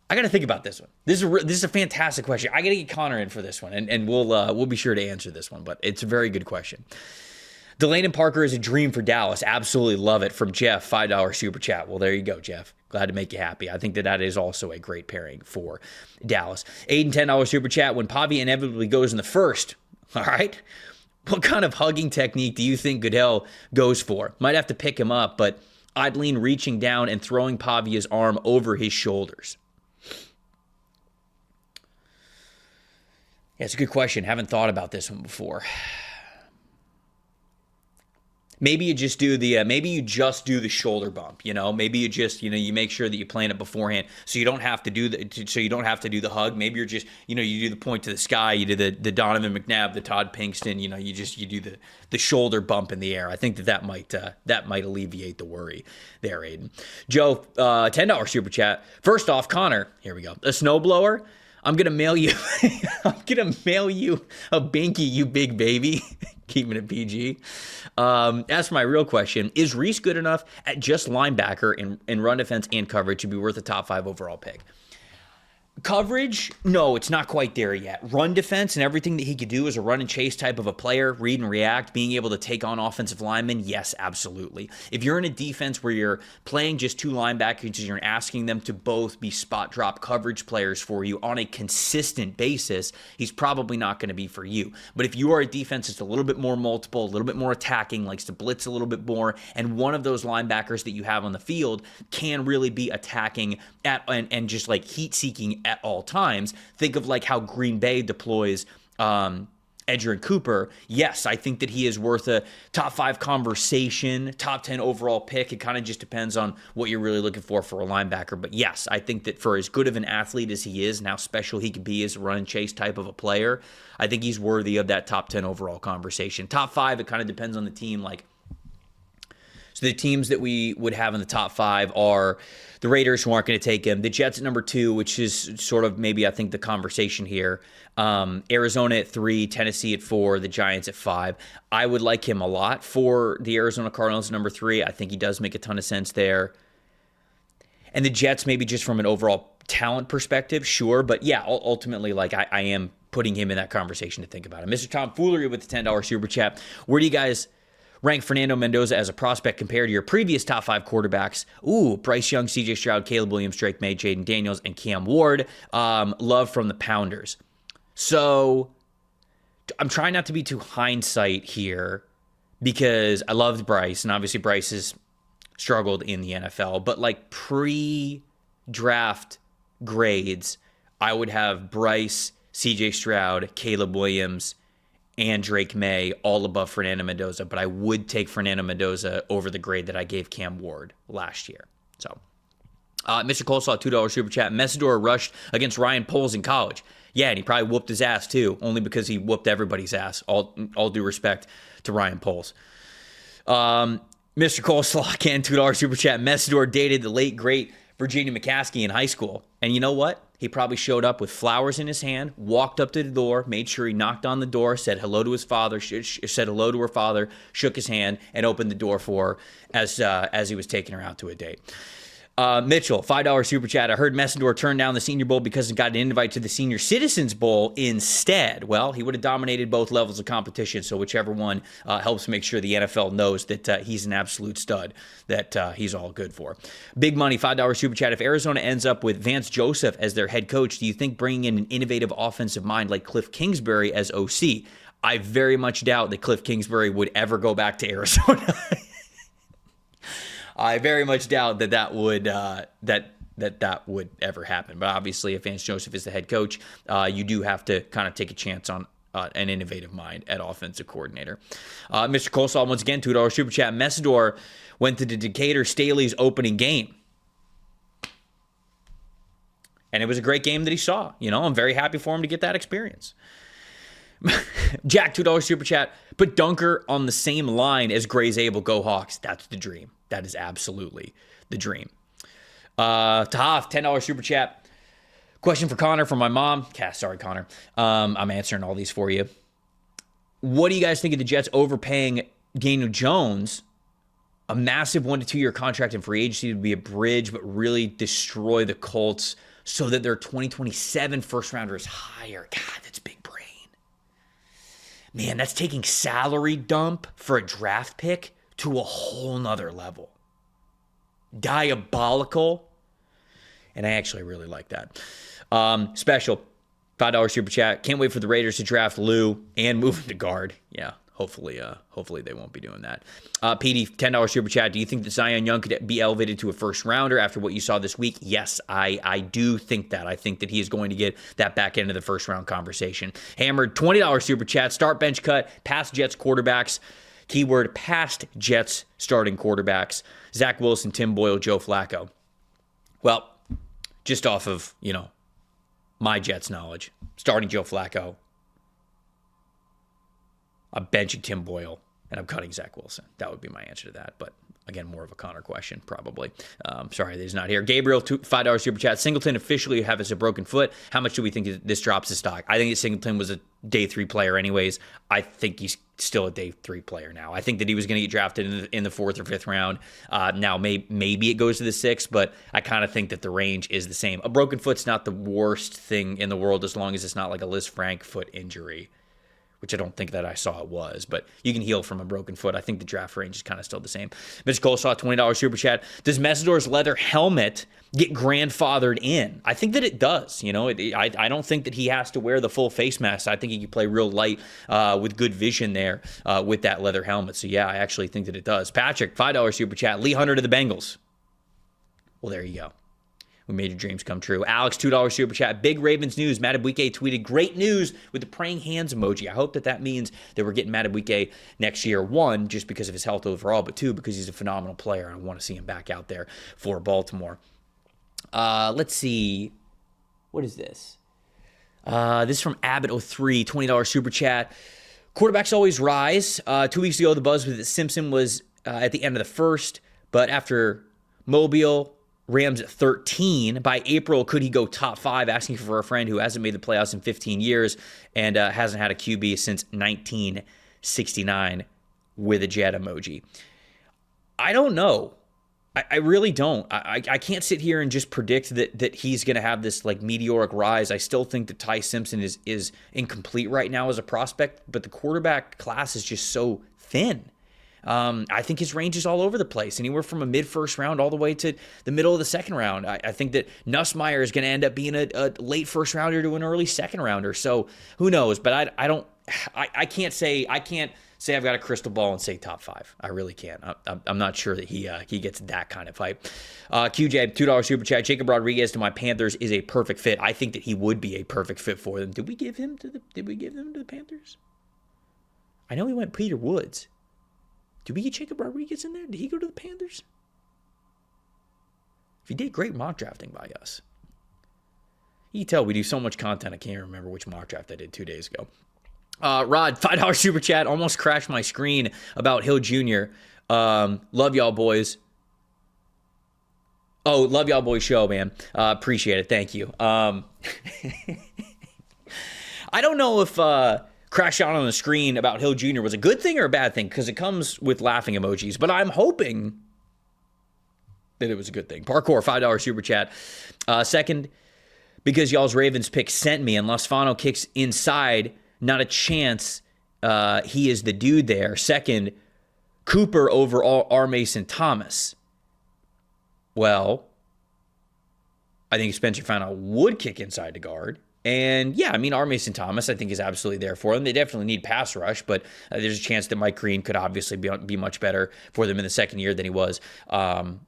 I got to think about this one. This is a fantastic question. I got to get Connor in for this one, and we'll be sure to answer this one. But it's a very good question. Delane and Parker is a dream for Dallas. Absolutely love it. From Jeff, $5 super chat. Well, there you go, Jeff. Glad to make you happy. I think that is also a great pairing for Dallas. Aiden, $10 super chat. When Pavi inevitably goes in the first, all right, what kind of hugging technique do you think Goodell goes for? Might have to pick him up, but I'd lean reaching down and throwing Pavia's arm over his shoulders. Yeah, it's a good question. Haven't thought about this one before. Maybe you just do the shoulder bump, Maybe you just, you make sure that you plan it beforehand so you don't have to do the hug. Maybe you're just, you do the point to the sky, you do the Donovan McNabb, the Todd Pinkston, you do the shoulder bump in the air. I think that might alleviate the worry there, Aiden. Joe, $10 super chat. First off, Connor, here we go. A snowblower. I'm going to mail you a binky, you big baby. Keeping it PG. As for my real question, is Reese good enough at just linebacker in run defense and coverage to be worth a top 5 overall pick? Coverage, no, it's not quite there yet. Run defense and everything that he could do as a run and chase type of a player, read and react, being able to take on offensive linemen, yes, absolutely. If you're in a defense where you're playing just 2 linebackers and you're asking them to both be spot drop coverage players for you on a consistent basis, he's probably not going to be for you. But if you are a defense that's a little bit more multiple, a little bit more attacking, likes to blitz a little bit more, and one of those linebackers that you have on the field can really be attacking and just like heat-seeking at all times. Think of like how Green Bay deploys Edgerrin Cooper. Yes, I think that he is worth a top 5 conversation, top 10 overall pick. It kind of just depends on what you're really looking for a linebacker. But yes, I think that for as good of an athlete as he is and how special he could be as a run and chase type of a player, I think he's worthy of that top 10 overall conversation. Top 5, it kind of depends on the team. So the teams that we would have in the top 5 are the Raiders, who aren't going to take him. The Jets at number 2, which is sort of maybe I think the conversation here. Arizona at 3, Tennessee at 4, the Giants at 5. I would like him a lot for the Arizona Cardinals at number 3. I think he does make a ton of sense there. And the Jets, maybe just from an overall talent perspective, sure. But yeah, ultimately, I am putting him in that conversation to think about it. Mr. Tom Foolery with the $10 super chat. Where do you guys rank Fernando Mendoza as a prospect compared to your previous top 5 quarterbacks? Ooh, Bryce Young, CJ Stroud, Caleb Williams, Drake May, Jaden Daniels, and Cam Ward. Love from the Pounders. So I'm trying not to be too hindsight here because I loved Bryce, and obviously Bryce has struggled in the NFL. But pre-draft grades, I would have Bryce, CJ Stroud, Caleb Williams, and Drake May all above Fernando Mendoza, but I would take Fernando Mendoza over the grade that I gave Cam Ward last year. So, Mr. Coleslaw, $2 super chat. Messidor rushed against Ryan Poles in college. Yeah, and he probably whooped his ass too, only because he whooped everybody's ass. All due respect to Ryan Poles. Mr. Coleslaw, again, $2 super chat. Messidor dated the late, great Virginia McCaskey in high school. And you know what? He probably showed up with flowers in his hand, walked up to the door, made sure he knocked on the door, said hello to his father, said hello to her father, shook his hand, and opened the door for her as he was taking her out to a date. Mitchell, $5 super chat. I heard Messidor turned down the Senior Bowl because he got an invite to the Senior Citizens Bowl instead. Well, he would have dominated both levels of competition, so whichever one helps make sure the NFL knows that he's an absolute stud, that he's all good for. Big Money, $5 super chat. If Arizona ends up with Vance Joseph as their head coach, do you think bringing in an innovative offensive mind like Cliff Kingsbury as OC? I very much doubt that Cliff Kingsbury would ever go back to Arizona. I very much doubt that would ever happen. But obviously, if Vance Joseph is the head coach, you do have to kind of take a chance on an innovative mind at offensive coordinator. Mr. Coleslaw, once again, $2 super chat. Messidor went to the Decatur Staley's opening game. And it was a great game that he saw. I'm very happy for him to get that experience. Jack, $2 super chat. Put Dunker on the same line as Gray's Able. Go Hawks. That's the dream. That is absolutely the dream. Tahaf, $10 super chat. Question for Connor from my mom. Sorry, Connor. I'm answering all these for you. What do you guys think of the Jets overpaying Daniel Jones? A massive 1 to 2 year contract in free agency would be a bridge, but really destroy the Colts so that their 2027 first rounder is higher. God, that's big brain. Man, that's taking salary dump for a draft pick to a whole nother level. Diabolical. And I actually really like that. Special, $5 super chat. Can't wait for the Raiders to draft Lou and move him to guard. Yeah. Hopefully they won't be doing that. PD, $10 super chat. Do you think that Zion Young could be elevated to a first rounder after what you saw this week? Yes, I do think that. I think that he is going to get that back end of the first round conversation. Hammered, $20 super chat. Start bench cut. Past Jets quarterbacks. Keyword past Jets starting quarterbacks. Zach Wilson, Tim Boyle, Joe Flacco. Well, just off of, my Jets knowledge, starting Joe Flacco, I'm benching Tim Boyle, and I'm cutting Zach Wilson. That would be my answer to that. But again, more of a Connor question, probably. Sorry that he's not here. Gabriel, $5 super chat. Singleton officially has a broken foot. How much do we think this drops his stock? I think that Singleton was a day 3 player anyways. I think he's still a day 3 player now. I think that he was going to get drafted in the 4th or 5th round. Now, maybe it goes to the 6th, but I kind of think that the range is the same. A broken foot's not the worst thing in the world as long as it's not like a Liz Frank foot injury, which I don't think that I saw it was, but you can heal from a broken foot. I think the draft range is kind of still the same. Mr. Cole saw $20 super chat. Does Mesidor's leather helmet get grandfathered in? I think that it does. I don't think that he has to wear the full face mask. I think he can play real light with good vision there with that leather helmet. So yeah, I actually think that it does. Patrick, $5 super chat. Lee Hunter to the Bengals. Well, there you go. We made your dreams come true. Alex, $2 super chat. Big Ravens news. Madubuike tweeted, great news with the praying hands emoji. I hope that means that we're getting Madubuike next year. 1, just because of his health overall, but 2, because he's a phenomenal player. And I want to see him back out there for Baltimore. Let's see. What is this? This is from Abbott03, $20 super chat. Quarterbacks always rise. 2 weeks ago, the buzz was that Simpson was at the end of the first, but after Mobile, Rams at 13. By April, could he go top 5? Asking for a friend who hasn't made the playoffs in 15 years and hasn't had a QB since 1969 with a jet emoji. I don't know. I really don't. I can't sit here and just predict that he's going to have this like meteoric rise. I still think that Ty Simpson is incomplete right now as a prospect, but the quarterback class is just so thin. I think his range is all over the place, anywhere from a mid-first round all the way to the middle of the second round. I think that Nussmeier is going to end up being a late first rounder to an early second rounder. So who knows? But I can't say I've got a crystal ball and say top 5. I really can't. I'm not sure that he gets that kind of hype. QJ, $2 super chat. Jacob Rodriguez to my Panthers is a perfect fit. I think that he would be a perfect fit for them. Did we give him to the Panthers? I know he went Peter Woods. Did we get Jacob Rodriguez in there? Did he go to the Panthers? If he did, great mock drafting by us. You can tell we do so much content, I can't even remember which mock draft I did 2 days ago. Rod, $5 super chat. Almost crashed my screen about Hill Jr. Love y'all, boys. Oh, love y'all, boys show, man. Appreciate it. Thank you. I don't know if crash out on the screen about Hill Jr. was a good thing or a bad thing, because it comes with laughing emojis, but I'm hoping that it was a good thing. Parkour, $5 super chat. Second, because y'all's Ravens pick sent me, and Lasfano kicks inside, not a chance he is the dude there. Second, Cooper over R. Mason Thomas. Well, I think Spencer Fano would kick inside the guard. And yeah, I mean, R. Mason Thomas, I think, is absolutely there for them. They definitely need pass rush, but there's a chance that Mike Green could obviously be much better for them in the second year than he was in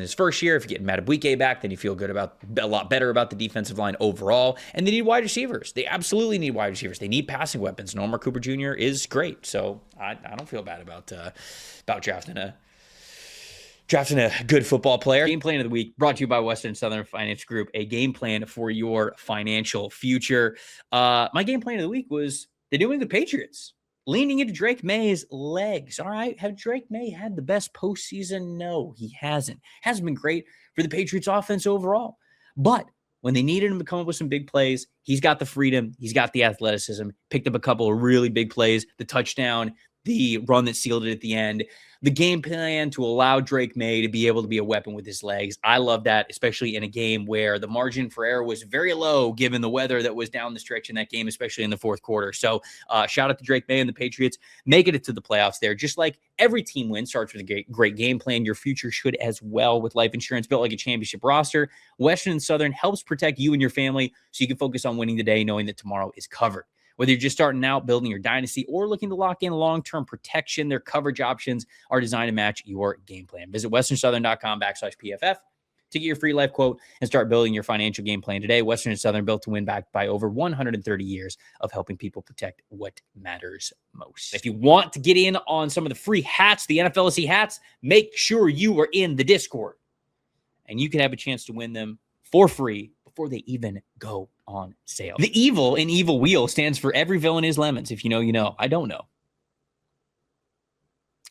his first year. If you get Madubuike back, then you feel a lot better about the defensive line overall. And they need wide receivers. They absolutely need wide receivers. They need passing weapons. And Omar Cooper Jr. is great, so I don't feel bad about drafting Drafting a good football player. Game plan of the week brought to you by Western Southern Finance Group, a game plan for your financial future. My game plan of the week was the New England Patriots leaning into Drake May's legs. All right. Have Drake May had the best postseason? No, he hasn't. Hasn't been great for the Patriots offense overall. But when they needed him to come up with some big plays, he's got the freedom. He's got the athleticism. Picked up a couple of really big plays, the touchdown, the run that sealed it at the end. The game plan to allow Drake May to be able to be a weapon with his legs. I love that, especially in a game where the margin for error was very low given the weather that was down the stretch in that game, especially in the fourth quarter. So shout out to Drake May and the Patriots making it to the playoffs there. Just like every team win starts with a great game plan, your future should as well. With life insurance built like a championship roster, Western and Southern helps protect you and your family so you can focus on winning today knowing that tomorrow is covered. Whether you're just starting out, building your dynasty, or looking to lock in long-term protection, their coverage options are designed to match your game plan. Visit westernsouthern.com/PFF to get your free life quote and start building your financial game plan today. Western and Southern, built to win, backed by over 130 years of helping people protect what matters most. If you want to get in on some of the free hats, the NFLSE hats, make sure you are in the Discord. And you can have a chance to win them for free before they even go on sale. The evil in Evil Wheel stands for every villain is lemons. If you know, you know. I don't know.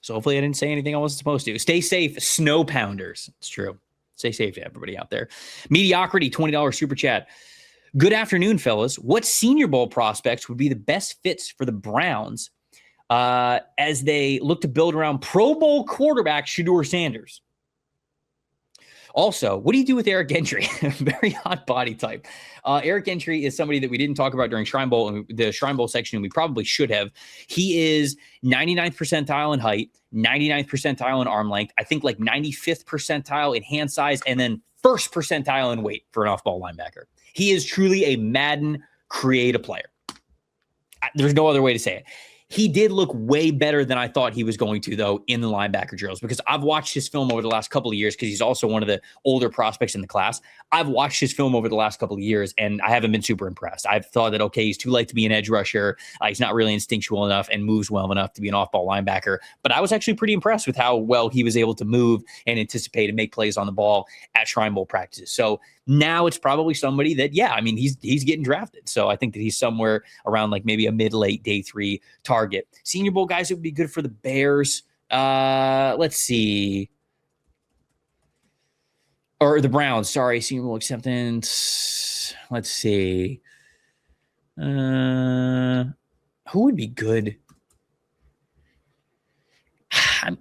So hopefully I didn't say anything I wasn't supposed to. Stay safe, snow pounders. It's true. Stay safe to everybody out there. Mediocrity, $20 super chat. Good afternoon, fellas. What Senior Bowl prospects would be the best fits for the Browns as they look to build around Pro Bowl quarterback Shedeur Sanders? Also, what do you do with Eric Gentry? Very hot body type. Eric Gentry is somebody that we didn't talk about during Shrine Bowl, and the Shrine Bowl section, and we probably should have. He is 99th percentile in height, 99th percentile in arm length, I think like 95th percentile in hand size, and then first percentile in weight for an off-ball linebacker. He is truly a Madden creative player. There's no other way to say it. He did look way better than I thought he was going to, though, in the linebacker drills, because I've watched his film over the last couple of years because he's also one of the older prospects in the class. I've watched his film over the last couple of years, and I haven't been super impressed. I've thought that, okay, he's too light to be an edge rusher. He's not really instinctual enough and moves well enough to be an off-ball linebacker. But I was actually pretty impressed with how well he was able to move and anticipate and make plays on the ball at Shrine Bowl practices. So now it's probably somebody that, yeah, I mean, he's getting drafted. So I think that he's somewhere around like maybe a mid-late day 3 target. Senior Bowl guys, it would be good for the Bears. Let's see. Or the Browns, sorry. Senior Bowl acceptance. Let's see. Who would be good? I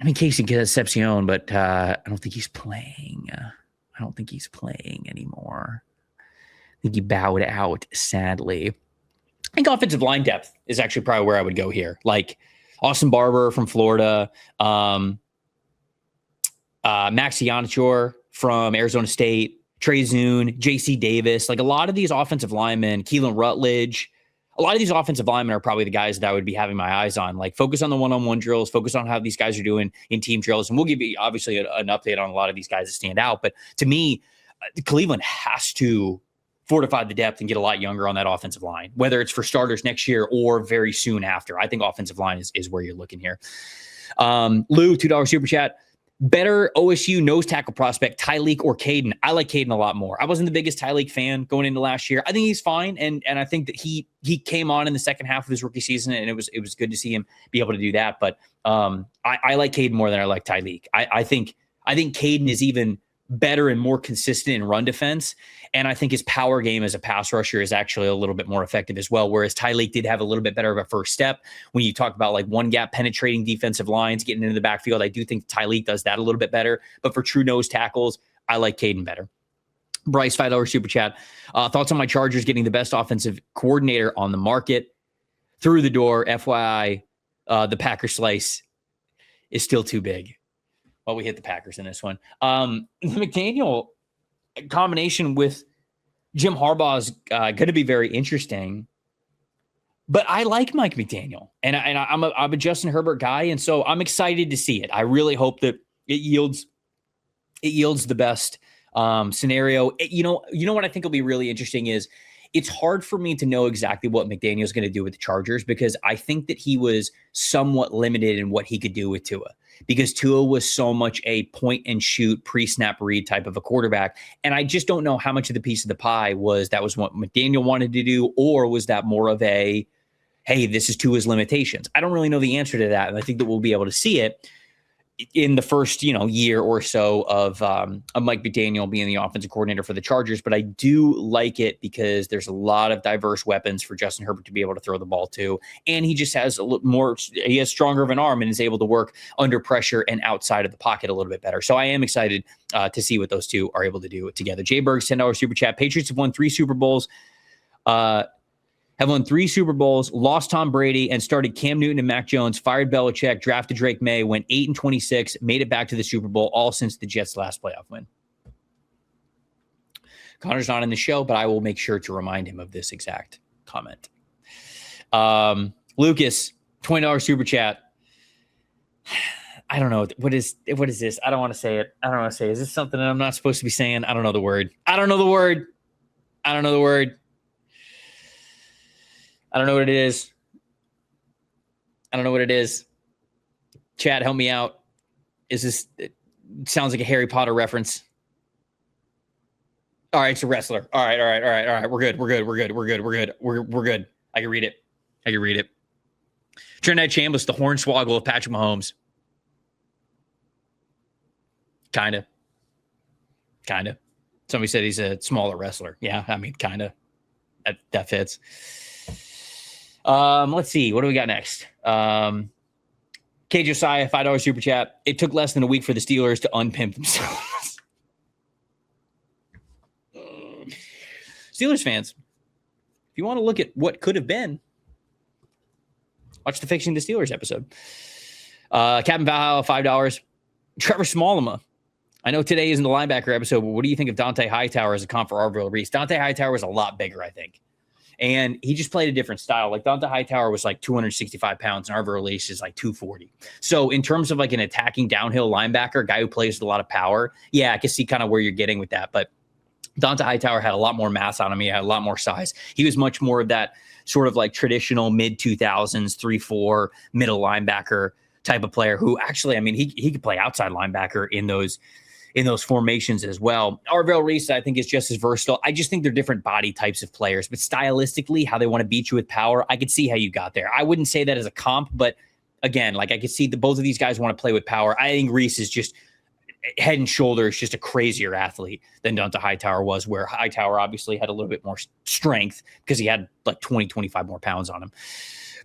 mean, Casey Concepcion, but I don't think he's playing. I don't think he's playing anymore. I think he bowed out, sadly. I think offensive line depth is actually probably where I would go here. Like Austin Barber from Florida, Max Ionichor from Arizona State, Trey Zune, J.C. Davis. Like a lot of these offensive linemen, Keelan Rutledge, a lot of these offensive linemen are probably the guys that I would be having my eyes on. Like focus on the one-on-one drills, focus on how these guys are doing in team drills. And we'll give you obviously an update on a lot of these guys that stand out. But to me, Cleveland has to fortify the depth and get a lot younger on that offensive line, whether it's for starters next year or very soon after. I think offensive line is where you're looking here. Lou, $2 super chat. Better OSU nose tackle prospect, Tyleek or Caden? I like Caden a lot more. I wasn't the biggest Tyleek fan going into last year. I think he's fine, and I think that he came on in the second half of his rookie season, and it was good to see him be able to do that. But I like Caden more than I like Tyleek. I think Caden is even better and more consistent in run defense, and I think his power game as a pass rusher is actually a little bit more effective as well, whereas Tyleek did have a little bit better of a first step. When you talk about like one gap penetrating defensive lines, getting into the backfield, I do think Tyleek does that a little bit better, but for true nose tackles, I like Caden better. Bryce, $5 super chat. Thoughts on my Chargers getting the best offensive coordinator on the market? Through the door, FYI, the Packer slice is still too big. Well, we hit the Packers in this one. The McDaniel combination with Jim Harbaugh is going to be very interesting. But I like Mike McDaniel, and I'm a Justin Herbert guy, and so I'm excited to see it. I really hope that it yields the best scenario. You know what I think will be really interesting is it's hard for me to know exactly what McDaniel's going to do with the Chargers, because I think that he was somewhat limited in what he could do with Tua, because Tua was so much a point and shoot pre-snap read type of a quarterback. And I just don't know how much of the piece of the pie was what McDaniel wanted to do, or was that more of a, hey, this is Tua's limitations? I don't really know the answer to that. And I think that we'll be able to see it in the first, year or so of Mike McDaniel being the offensive coordinator for the Chargers. But I do like it because there's a lot of diverse weapons for Justin Herbert to be able to throw the ball to. And he just has he has stronger of an arm and is able to work under pressure and outside of the pocket a little bit better. So I am excited to see what those two are able to do together. Jay Berg's $10 super chat. Patriots have won 3 Super Bowls. Have won 3 Super Bowls, lost Tom Brady, and started Cam Newton and Mac Jones, fired Belichick, drafted Drake May, went 8-26, made it back to the Super Bowl, all since the Jets' last playoff win. Connor's not in the show, but I will make sure to remind him of this exact comment. Lucas, $20 super chat. I don't know. What is this? I don't want to say it. Is this something that I'm not supposed to be saying? I don't know the word. I don't know what it is. Chad, help me out. It sounds like a Harry Potter reference. All right, it's a wrestler. All right. We're good. I can read it. Trinidad Chambliss, the hornswoggle of Patrick Mahomes. Kind of. Somebody said he's a smaller wrestler. Yeah, I mean, kind of. That fits. Let's see. What do we got next? K Josiah, $5 super chat. It took less than a week for the Steelers to unpimp themselves. Steelers fans, if you want to look at what could have been, watch the Fixing the Steelers episode. Captain Valhalla, $5. Trevor Smallema. I know today isn't the linebacker episode, but what do you think of Dante Hightower as a comp for Arvell Reese? Dante Hightower was a lot bigger, I think. And he just played a different style. Like Dante Hightower was like 265 pounds and Arvell Reese is like 240. So in terms of like an attacking downhill linebacker, a guy who plays with a lot of power, yeah, I can see kind of where you're getting with that. But Dante Hightower had a lot more mass on him. He had a lot more size. He was much more of that sort of like traditional mid-2000s, 3-4 middle linebacker type of player who actually, I mean, he could play outside linebacker in those formations as well. Arvell Reese, I think, is just as versatile. I just think they're different body types of players, but stylistically, how they want to beat you with power, I could see how you got there. I wouldn't say that as a comp, but again, like I could see that both of these guys want to play with power. I think Reese is just head and shoulders, just a crazier athlete than Dante Hightower was, where Hightower obviously had a little bit more strength because he had like 20, 25 more pounds on him.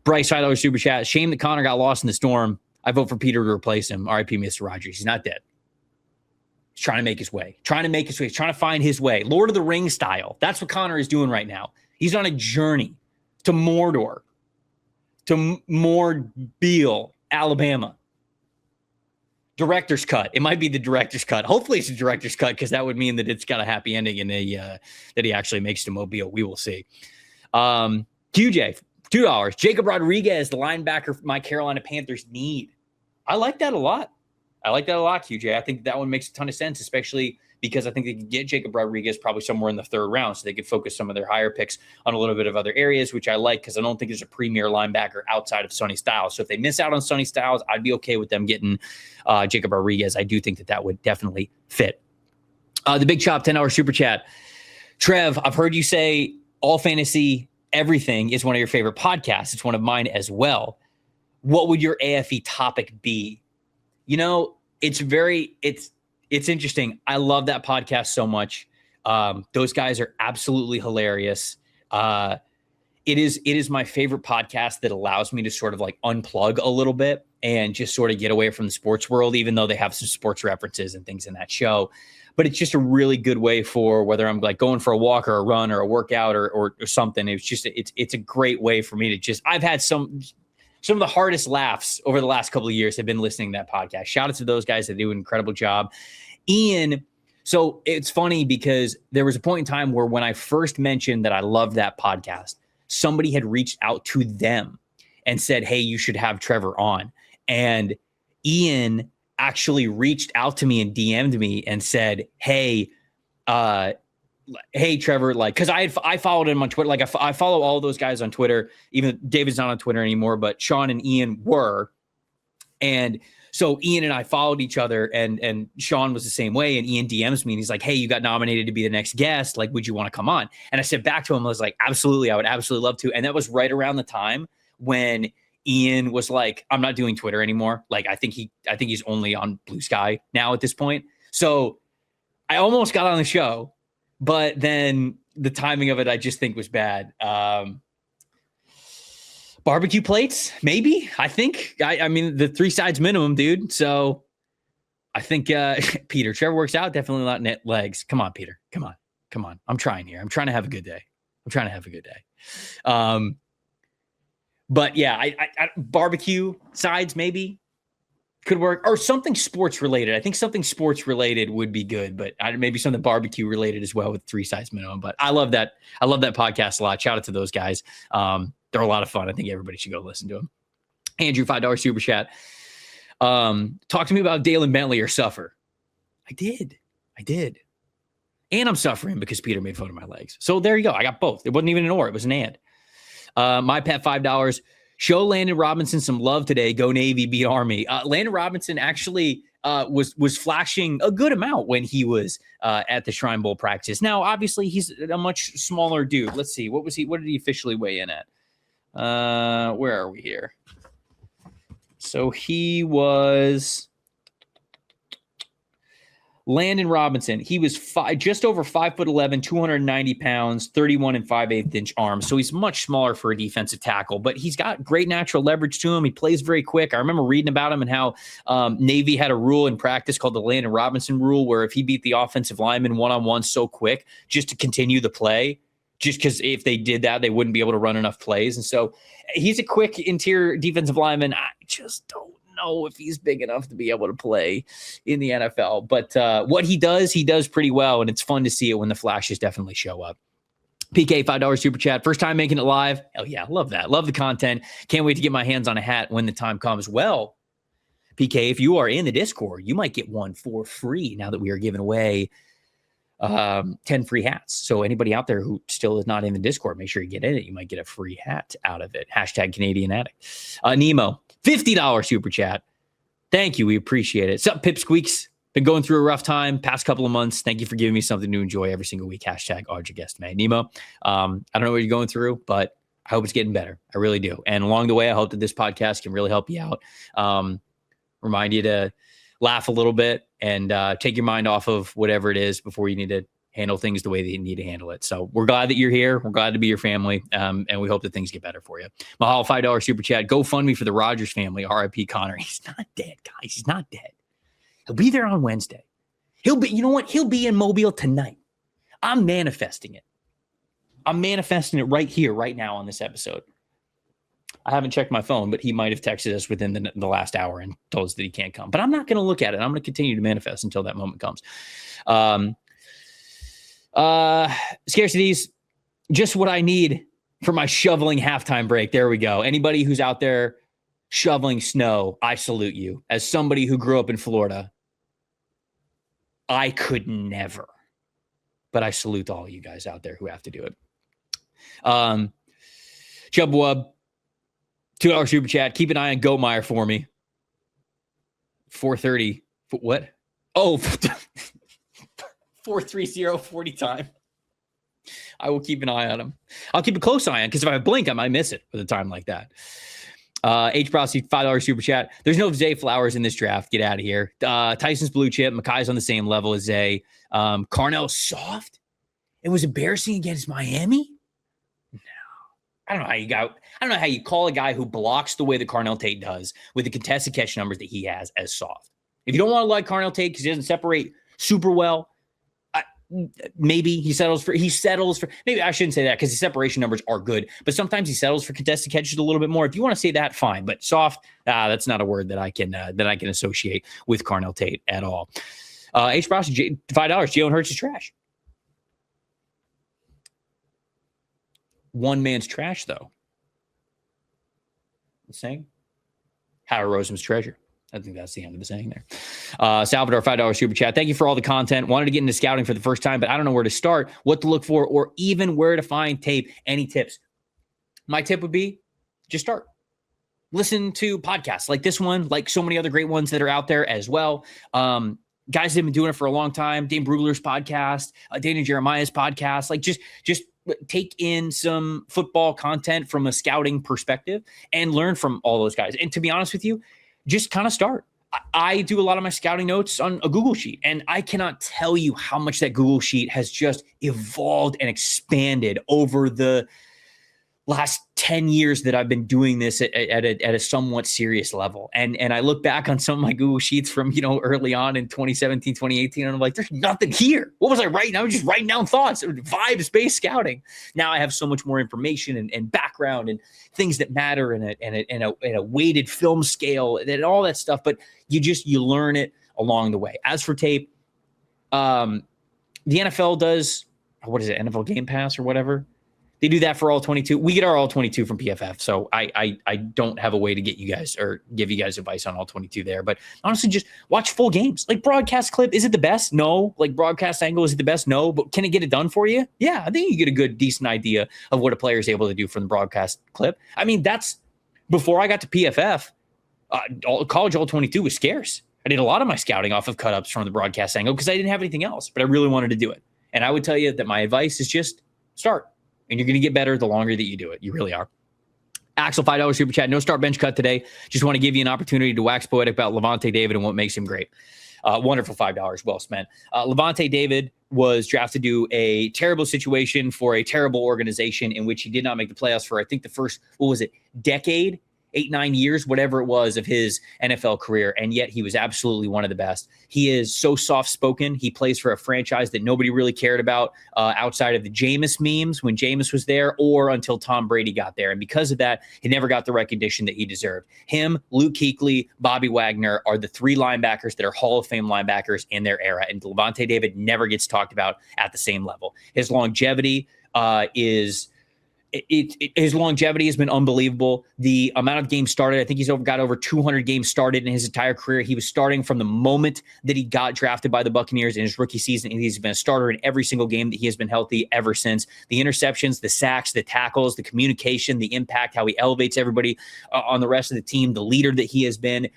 Bryce, $5 super chat. Shame that Connor got lost in the storm. I vote for Peter to replace him. RIP, Mr. Rogers. He's not dead. He's trying to make his way. He's trying to find his way. Lord of the Rings style. That's what Connor is doing right now. He's on a journey to Mordor, to Mordbeal, Alabama. Director's cut. It might be the director's cut. Hopefully it's a director's cut because that would mean that it's got a happy ending and that he actually makes to Mobile. We will see. QJ, $2. Jacob Rodriguez, the linebacker my Carolina Panthers need. I like that a lot. QJ. I think that one makes a ton of sense, especially because I think they could get Jacob Rodriguez probably somewhere in the 3rd round, so they could focus some of their higher picks on a little bit of other areas, which I like because I don't think there's a premier linebacker outside of Sonny Styles. So if they miss out on Sonny Styles, I'd be okay with them getting Jacob Rodriguez. I do think that would definitely fit. The Big Chop, $10 super chat. Trev, I've heard you say All Fantasy Everything is one of your favorite podcasts. It's one of mine as well. What would your AFE topic be? It's interesting. I love that podcast so much. Those guys are absolutely hilarious. It is my favorite podcast that allows me to sort of like unplug a little bit and just sort of get away from the sports world, even though they have some sports references and things in that show. But it's just a really good way for whether I'm like going for a walk or a run or a workout or something. It's a great way for me to just, I've had some of the hardest laughs over the last couple of years have been listening to that podcast. Shout out to those guys that do an incredible job. Ian, so it's funny because there was a point in time where when I first mentioned that I loved that podcast, somebody had reached out to them and said, hey, you should have Trevor on. And Ian actually reached out to me and DM'd me and said, hey, hey, Trevor, like, because I followed him on Twitter. Like, I follow all those guys on Twitter. Even David's not on Twitter anymore, but Sean and Ian were. And so Ian and I followed each other, and Sean was the same way. And Ian DMs me, and he's like, hey, you got nominated to be the next guest. Like, would you want to come on? And I said back to him, I was like, absolutely, I would absolutely love to. And that was right around the time when Ian was like, I'm not doing Twitter anymore. Like, I think he's only on Blue Sky now at this point. So I almost got on the show, but then the timing of it, I just think was bad. Barbecue plates, maybe. I think. I mean, the 3 sides minimum, dude. So I think Peter, Trevor works out. Definitely not net legs. Come on, Peter. Come on. I'm trying here. I'm trying to have a good day. But yeah, I barbecue sides maybe could work, or something sports related. I think something sports related would be good, but maybe something barbecue related as well with 3 sides minimum. But I love that podcast a lot. Shout out to those guys. They're a lot of fun. I think everybody should go listen to them. Andrew, $5 super chat. Talk to me about Dalen Bentley or suffer. I did. And I'm suffering because Peter made fun of my legs. So there you go. I got both. It wasn't even an or, it was an and. My pet $5. Show Landon Robinson some love today. Go Navy, beat Army. Landon Robinson actually was flashing a good amount when he was at the Shrine Bowl practice. Now, obviously, he's a much smaller dude. Let's see. What did he officially weigh in at? Where are we here? So he was Landon Robinson. He was just over 5'11", 290 pounds, 31 and 5/8 inch arms. So he's much smaller for a defensive tackle, but he's got great natural leverage to him. He plays very quick. I remember reading about him and how Navy had a rule in practice called the Landon Robinson rule, where if he beat the offensive lineman one-on-one so quick just to continue the play, just because if they did that, they wouldn't be able to run enough plays. And so he's a quick interior defensive lineman. I just don't know if he's big enough to be able to play in the NFL. But what he does pretty well, and it's fun to see it when the flashes definitely show up. PK, $5 super chat. First time making it live. Hell yeah, love that. Love the content. Can't wait to get my hands on a hat when the time comes. Well, PK, if you are in the Discord, you might get one for free now that we are giving away 10 free hats. So anybody out there who still is not in the Discord, make sure you get in it. You might get a free hat out of it. Hashtag Canadian Addict. Nemo, $50 super chat. Thank you. We appreciate it. Sup, Pipsqueaks? Been going through a rough time past couple of months. Thank you for giving me something to enjoy every single week. Hashtag Audrey Guest May. Nemo, I don't know what you're going through, but I hope it's getting better. I really do. And along the way, I hope that this podcast can really help you out. Remind you to laugh a little bit and take your mind off of whatever it is before you need to handle things the way that you need to handle it. So we're glad that you're here. We're glad to be your family. And we hope that things get better for you. Mahal, $5 super chat. Go fund me for the Rogers family. RIP Connor. He's not dead, guys. He's not dead. He'll be there on Wednesday. He'll be, you know what? He'll be in Mobile tonight. I'm manifesting it. I'm manifesting it right here, right now on this episode. I haven't checked my phone, but he might have texted us within the last hour and told us that he can't come. But I'm not going to look at it. I'm going to continue to manifest until that moment comes. Scarcities, just what I need for my shoveling halftime break. There we go. Anybody who's out there shoveling snow, I salute you. As somebody who grew up in Florida, I could never. But I salute all you guys out there who have to do it. Chubwub, $2 super chat. Keep an eye on Goatmeyer for me. 4:30. What? Oh, 4:30 40 time. I will keep an eye on him. I'll keep a close eye on, because if I blink, I might miss it with a time like that. H. Brosky, $5 super chat. There's no Zay Flowers in this draft. Get out of here. Tyson's blue chip. Makai's on the same level as Zay. Carnell's soft. It was embarrassing against Miami. No, I don't know how you call a guy who blocks the way that Carnell Tate does with the contested catch numbers that he has as soft. If you don't want to like Carnell Tate because he doesn't separate super well, maybe he settles for, maybe I shouldn't say that because his separation numbers are good, but sometimes he settles for contested catches a little bit more. If you want to say that, fine, but soft, that's not a word that I can associate with Carnell Tate at all. H. Brosky, $5. Jalen Hurts is trash. One man's trash, though. The saying? Howard Roseman's treasure. I think that's the end of the saying there. Salvador, $5 super chat. Thank you for all the content. Wanted to get into scouting for the first time, but I don't know where to start, what to look for, or even where to find tape. Any tips? My tip would be just start. Listen to podcasts like this one, like so many other great ones that are out there as well. Guys have been doing it for a long time. Dane Brugler's podcast, Dana Jeremiah's podcast. Like just take in some football content from a scouting perspective and learn from all those guys. And to be honest with you, just kind of start. I do a lot of my scouting notes on a Google Sheet, and I cannot tell you how much that Google Sheet has just evolved and expanded over the last 10 years that I've been doing this at a somewhat serious level. And I look back on some of my Google Sheets from, early on in 2017, 2018, and I'm like, there's nothing here. What was I writing? I was just writing down thoughts, vibes-based scouting. Now I have so much more information and background and things that matter in a weighted film scale and all that stuff. But you learn it along the way. As for tape, the NFL does, what is it, NFL Game Pass or whatever? They do that for all 22. We get our all 22 from PFF. So I don't have a way to get you guys or give you guys advice on all 22 there. But honestly, just watch full games. Like broadcast clip, is it the best? No. Like broadcast angle, is it the best? No. But can it get it done for you? Yeah, I think you get a good, decent idea of what a player is able to do from the broadcast clip. I mean, that's before I got to PFF, college all 22 was scarce. I did a lot of my scouting off of cut-ups from the broadcast angle because I didn't have anything else, but I really wanted to do it. And I would tell you that my advice is just start. And you're going to get better the longer that you do it. You really are. Axel, $5 super chat. No start bench cut today. Just want to give you an opportunity to wax poetic about Levante David and what makes him great. Wonderful $5. Well spent. Levante David was drafted to a terrible situation for a terrible organization in which he did not make the playoffs for, I think, the first, decade? 8-9 years, whatever it was, of his NFL career, and yet he was absolutely one of the best. He is so soft-spoken. He plays for a franchise that nobody really cared about outside of the Jameis memes when Jameis was there or until Tom Brady got there. And because of that, he never got the recognition that he deserved. Him, Luke Kuechly, Bobby Wagner are the three linebackers that are Hall of Fame linebackers in their era, and Levante David never gets talked about at the same level. His longevity his longevity has been unbelievable. The amount of games started, I think he's got over 200 games started in his entire career. He was starting from the moment that he got drafted by the Buccaneers in his rookie season, and he's been a starter in every single game that he has been healthy ever since. The interceptions, the sacks, the tackles, the communication, the impact, how he elevates everybody on the rest of the team, the leader that he has been,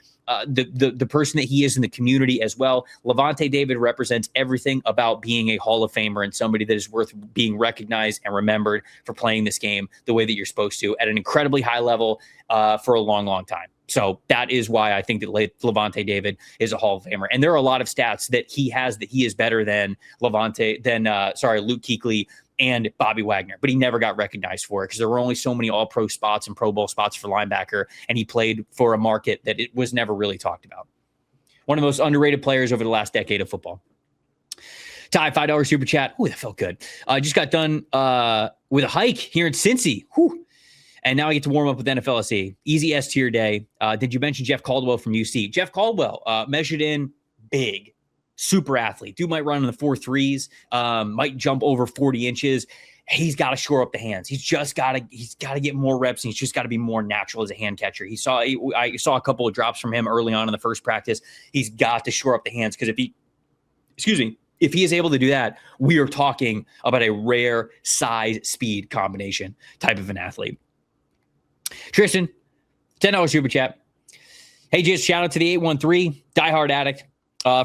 the person that he is in the community as well. Levante David represents everything about being a Hall of Famer and somebody that is worth being recognized and remembered for playing this game the way that you're supposed to at an incredibly high level for a long, long time. So that is why I think that Levante David is a Hall of Famer. And there are a lot of stats that he has that he is better than Luke Kuechly and Bobby Wagner, but he never got recognized for it because there were only so many all-pro spots and Pro Bowl spots for linebacker, and he played for a market that it was never really talked about. One of the most underrated players over the last decade of football. Ty, $5 super chat. Ooh, that felt good. I just got done with a hike here in Cincy. Whew. And now I get to warm up with NFLSE. Easy S-tier day. Did you mention Jeff Caldwell from UC? Jeff Caldwell measured in big. Super athlete. Dude might run in the 4.3s, might jump over 40 inches. He's got to shore up the hands. He's got to get more reps, and he's just got to be more natural as a hand catcher. I saw a couple of drops from him early on in the first practice. He's got to shore up the hands because if he is able to do that, we are talking about a rare size-speed combination type of an athlete. Tristan, $10 super chat. Hey, just shout out to the 813 diehard addict.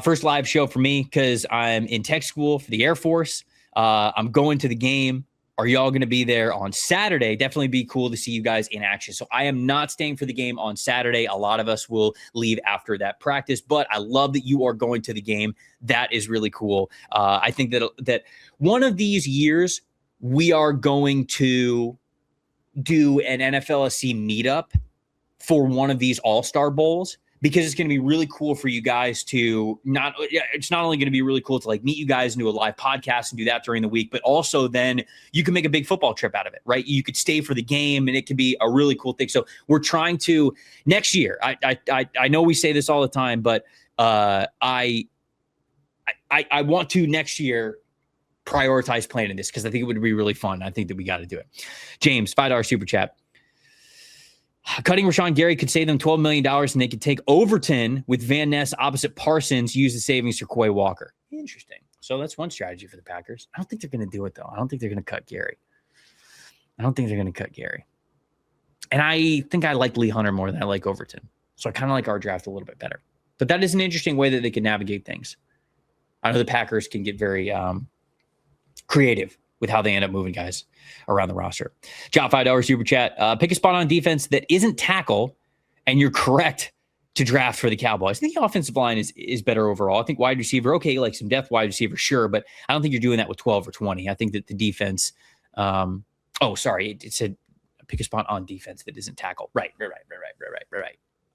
First live show for me because I'm in tech school for the Air Force. I'm going to the game. Are y'all going to be there on Saturday? Definitely be cool to see you guys in action. So I am not staying for the game on Saturday. A lot of us will leave after that practice, but I love that you are going to the game. That is really cool. I think that one of these years we are going to do an NFLSE meetup for one of these All-Star Bowls, because it's going to be really cool for you guys to it's not only going to be really cool to like meet you guys and do a live podcast and do that during the week, but also then you can make a big football trip out of it, right? You could stay for the game and it could be a really cool thing. So we're trying to next year. I know we say this all the time, but I want to next year prioritize planning this because I think it would be really fun. I think that we got to do it. James, $5 super chat. Cutting Rashawn Gary could save them $12 million, and they could take Overton with Van Ness opposite Parsons, use the savings for Quay Walker. Interesting. So that's one strategy for the Packers. I don't think they're going to do it, though. I don't think they're going to cut Gary. And I think I like Lee Hunter more than I like Overton. So I kind of like our draft a little bit better. But that is an interesting way that they can navigate things. I know the Packers can get very creative with how they end up moving guys around the roster. Job $5 super chat. Pick a spot on defense that isn't tackle, and you're correct to draft for the Cowboys. I think the offensive line is better overall. I think wide receiver, okay, like some depth wide receiver, sure, but I don't think you're doing that with 12 or 20. I think that the defense, it said pick a spot on defense that isn't tackle. Right.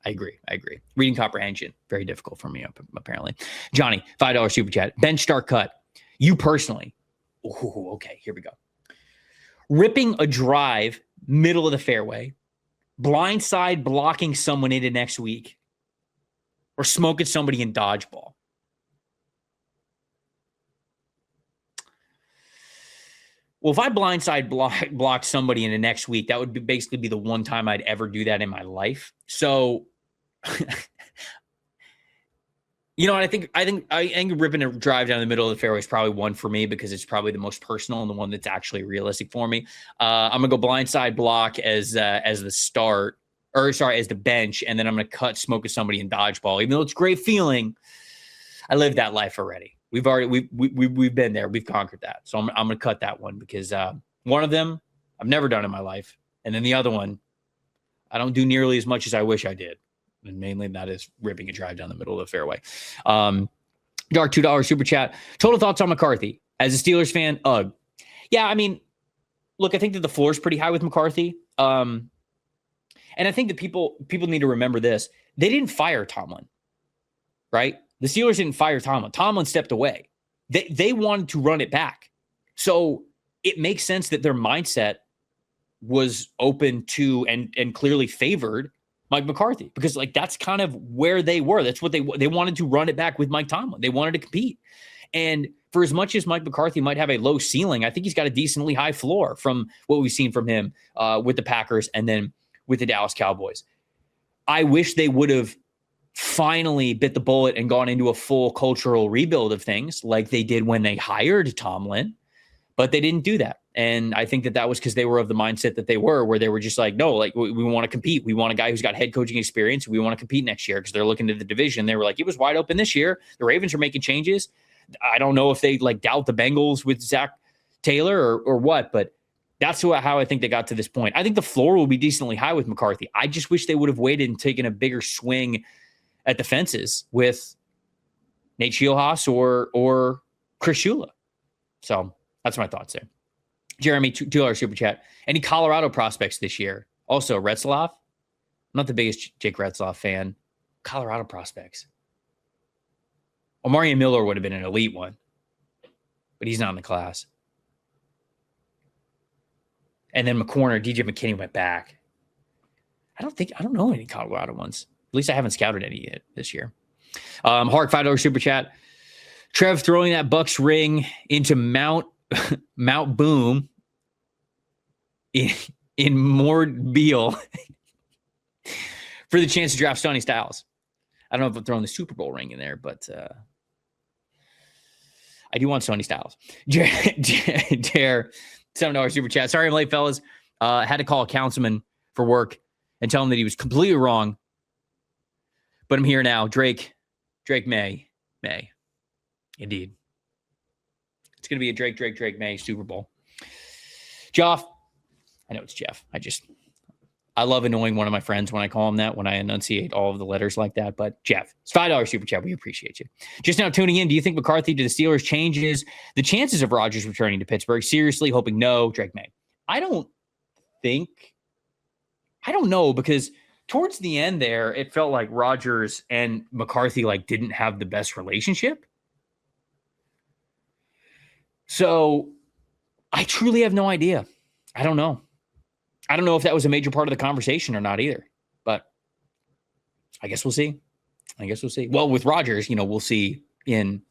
I agree. Reading comprehension, very difficult for me, apparently. Johnny, $5 super chat. Bench start cut. You personally. Ooh, okay, here we go. Ripping a drive, middle of the fairway, blindside blocking someone into next week, or smoking somebody in dodgeball. Well, if I blindside block somebody in the next week, that would basically be the one time I'd ever do that in my life. So, you know what? I think ripping a drive down the middle of the fairway is probably one for me because it's probably the most personal and the one that's actually realistic for me. I'm gonna go blindside block as the start, as the bench, and then I'm gonna cut smoke with somebody in dodgeball. Even though it's a great feeling, I lived that life already. We've been there. We've conquered that. So I'm gonna cut that one because one of them I've never done in my life, and then the other one I don't do nearly as much as I wish I did. And mainly that is ripping a drive down the middle of the fairway. Dark $2 super chat. Total thoughts on McCarthy. As a Steelers fan, yeah, I mean, look, I think that the floor is pretty high with McCarthy. And I think that people need to remember this. They didn't fire Tomlin, right? The Steelers didn't fire Tomlin. Tomlin stepped away. They wanted to run it back. So it makes sense that their mindset was open to and clearly favored Mike McCarthy, because like that's kind of where they were. That's what they wanted to run it back with Mike Tomlin. They wanted to compete. And for as much as Mike McCarthy might have a low ceiling, I think he's got a decently high floor from what we've seen from him with the Packers and then with the Dallas Cowboys. I wish they would have finally bit the bullet and gone into a full cultural rebuild of things like they did when they hired Tomlin, but they didn't do that. And I think that was because they were of the mindset that they were, where they were just like, no, like we want to compete. We want a guy who's got head coaching experience. We want to compete next year because they're looking at the division. They were like, it was wide open this year. The Ravens are making changes. I don't know if they like doubt the Bengals with Zach Taylor or what, but that's how I think they got to this point. I think the floor will be decently high with McCarthy. I just wish they would have waited and taken a bigger swing at the fences with Nate Scheelhaas or Chris Shula. So that's my thoughts there. Jeremy, $2 super chat. Any Colorado prospects this year? Also, Retzlaff. I'm not the biggest Jake Retzlaff fan. Colorado prospects. Omarion Miller would have been an elite one, but he's not in the class. And then McCorner, DJ McKinney went back. I don't know any Colorado ones. At least I haven't scouted any yet this year. Hark, $5 super chat. Trev throwing that Bucks ring into Mount Boom in Mobile for the chance to draft Sonny Styles. I don't know if I'm throwing the Super Bowl ring in there, but I do want Sonny Styles. Dare, $7 super chat. Sorry I'm late, fellas. Had to call a councilman for work and tell him that he was completely wrong. But I'm here now. Drake May. Indeed. It's going to be a Drake May Super Bowl. Joff. I know it's Jeff. I love annoying one of my friends when I call him that, when I enunciate all of the letters like that. But Jeff, it's $5 super chat. We appreciate you. Just now tuning in. Do you think McCarthy to the Steelers changes the chances of Rodgers returning to Pittsburgh? Seriously, hoping no. Drake May. I don't know, because towards the end there, it felt like Rodgers and McCarthy like didn't have the best relationship. So I truly have no idea. I don't know. I don't know if that was a major part of the conversation or not either, but I guess we'll see. Well, with Rodgers, we'll see in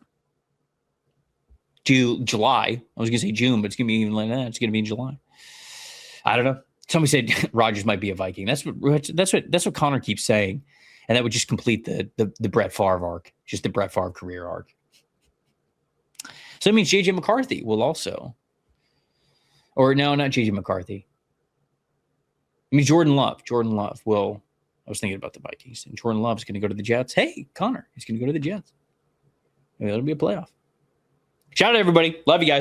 July. I was going to say June, but it's going to be even like that. It's going to be in July. I don't know. Somebody said Rodgers might be a Viking. That's what Connor keeps saying, and that would just complete the Brett Favre arc, just the Brett Favre career arc. So that means JJ McCarthy will also, or no, not JJ McCarthy. I mean Jordan Love. Jordan Love will. I was thinking about the Vikings, and Jordan Love is going to go to the Jets. Hey, Connor, he's going to go to the Jets. Maybe that'll be a playoff. Shout out to everybody. Love you guys.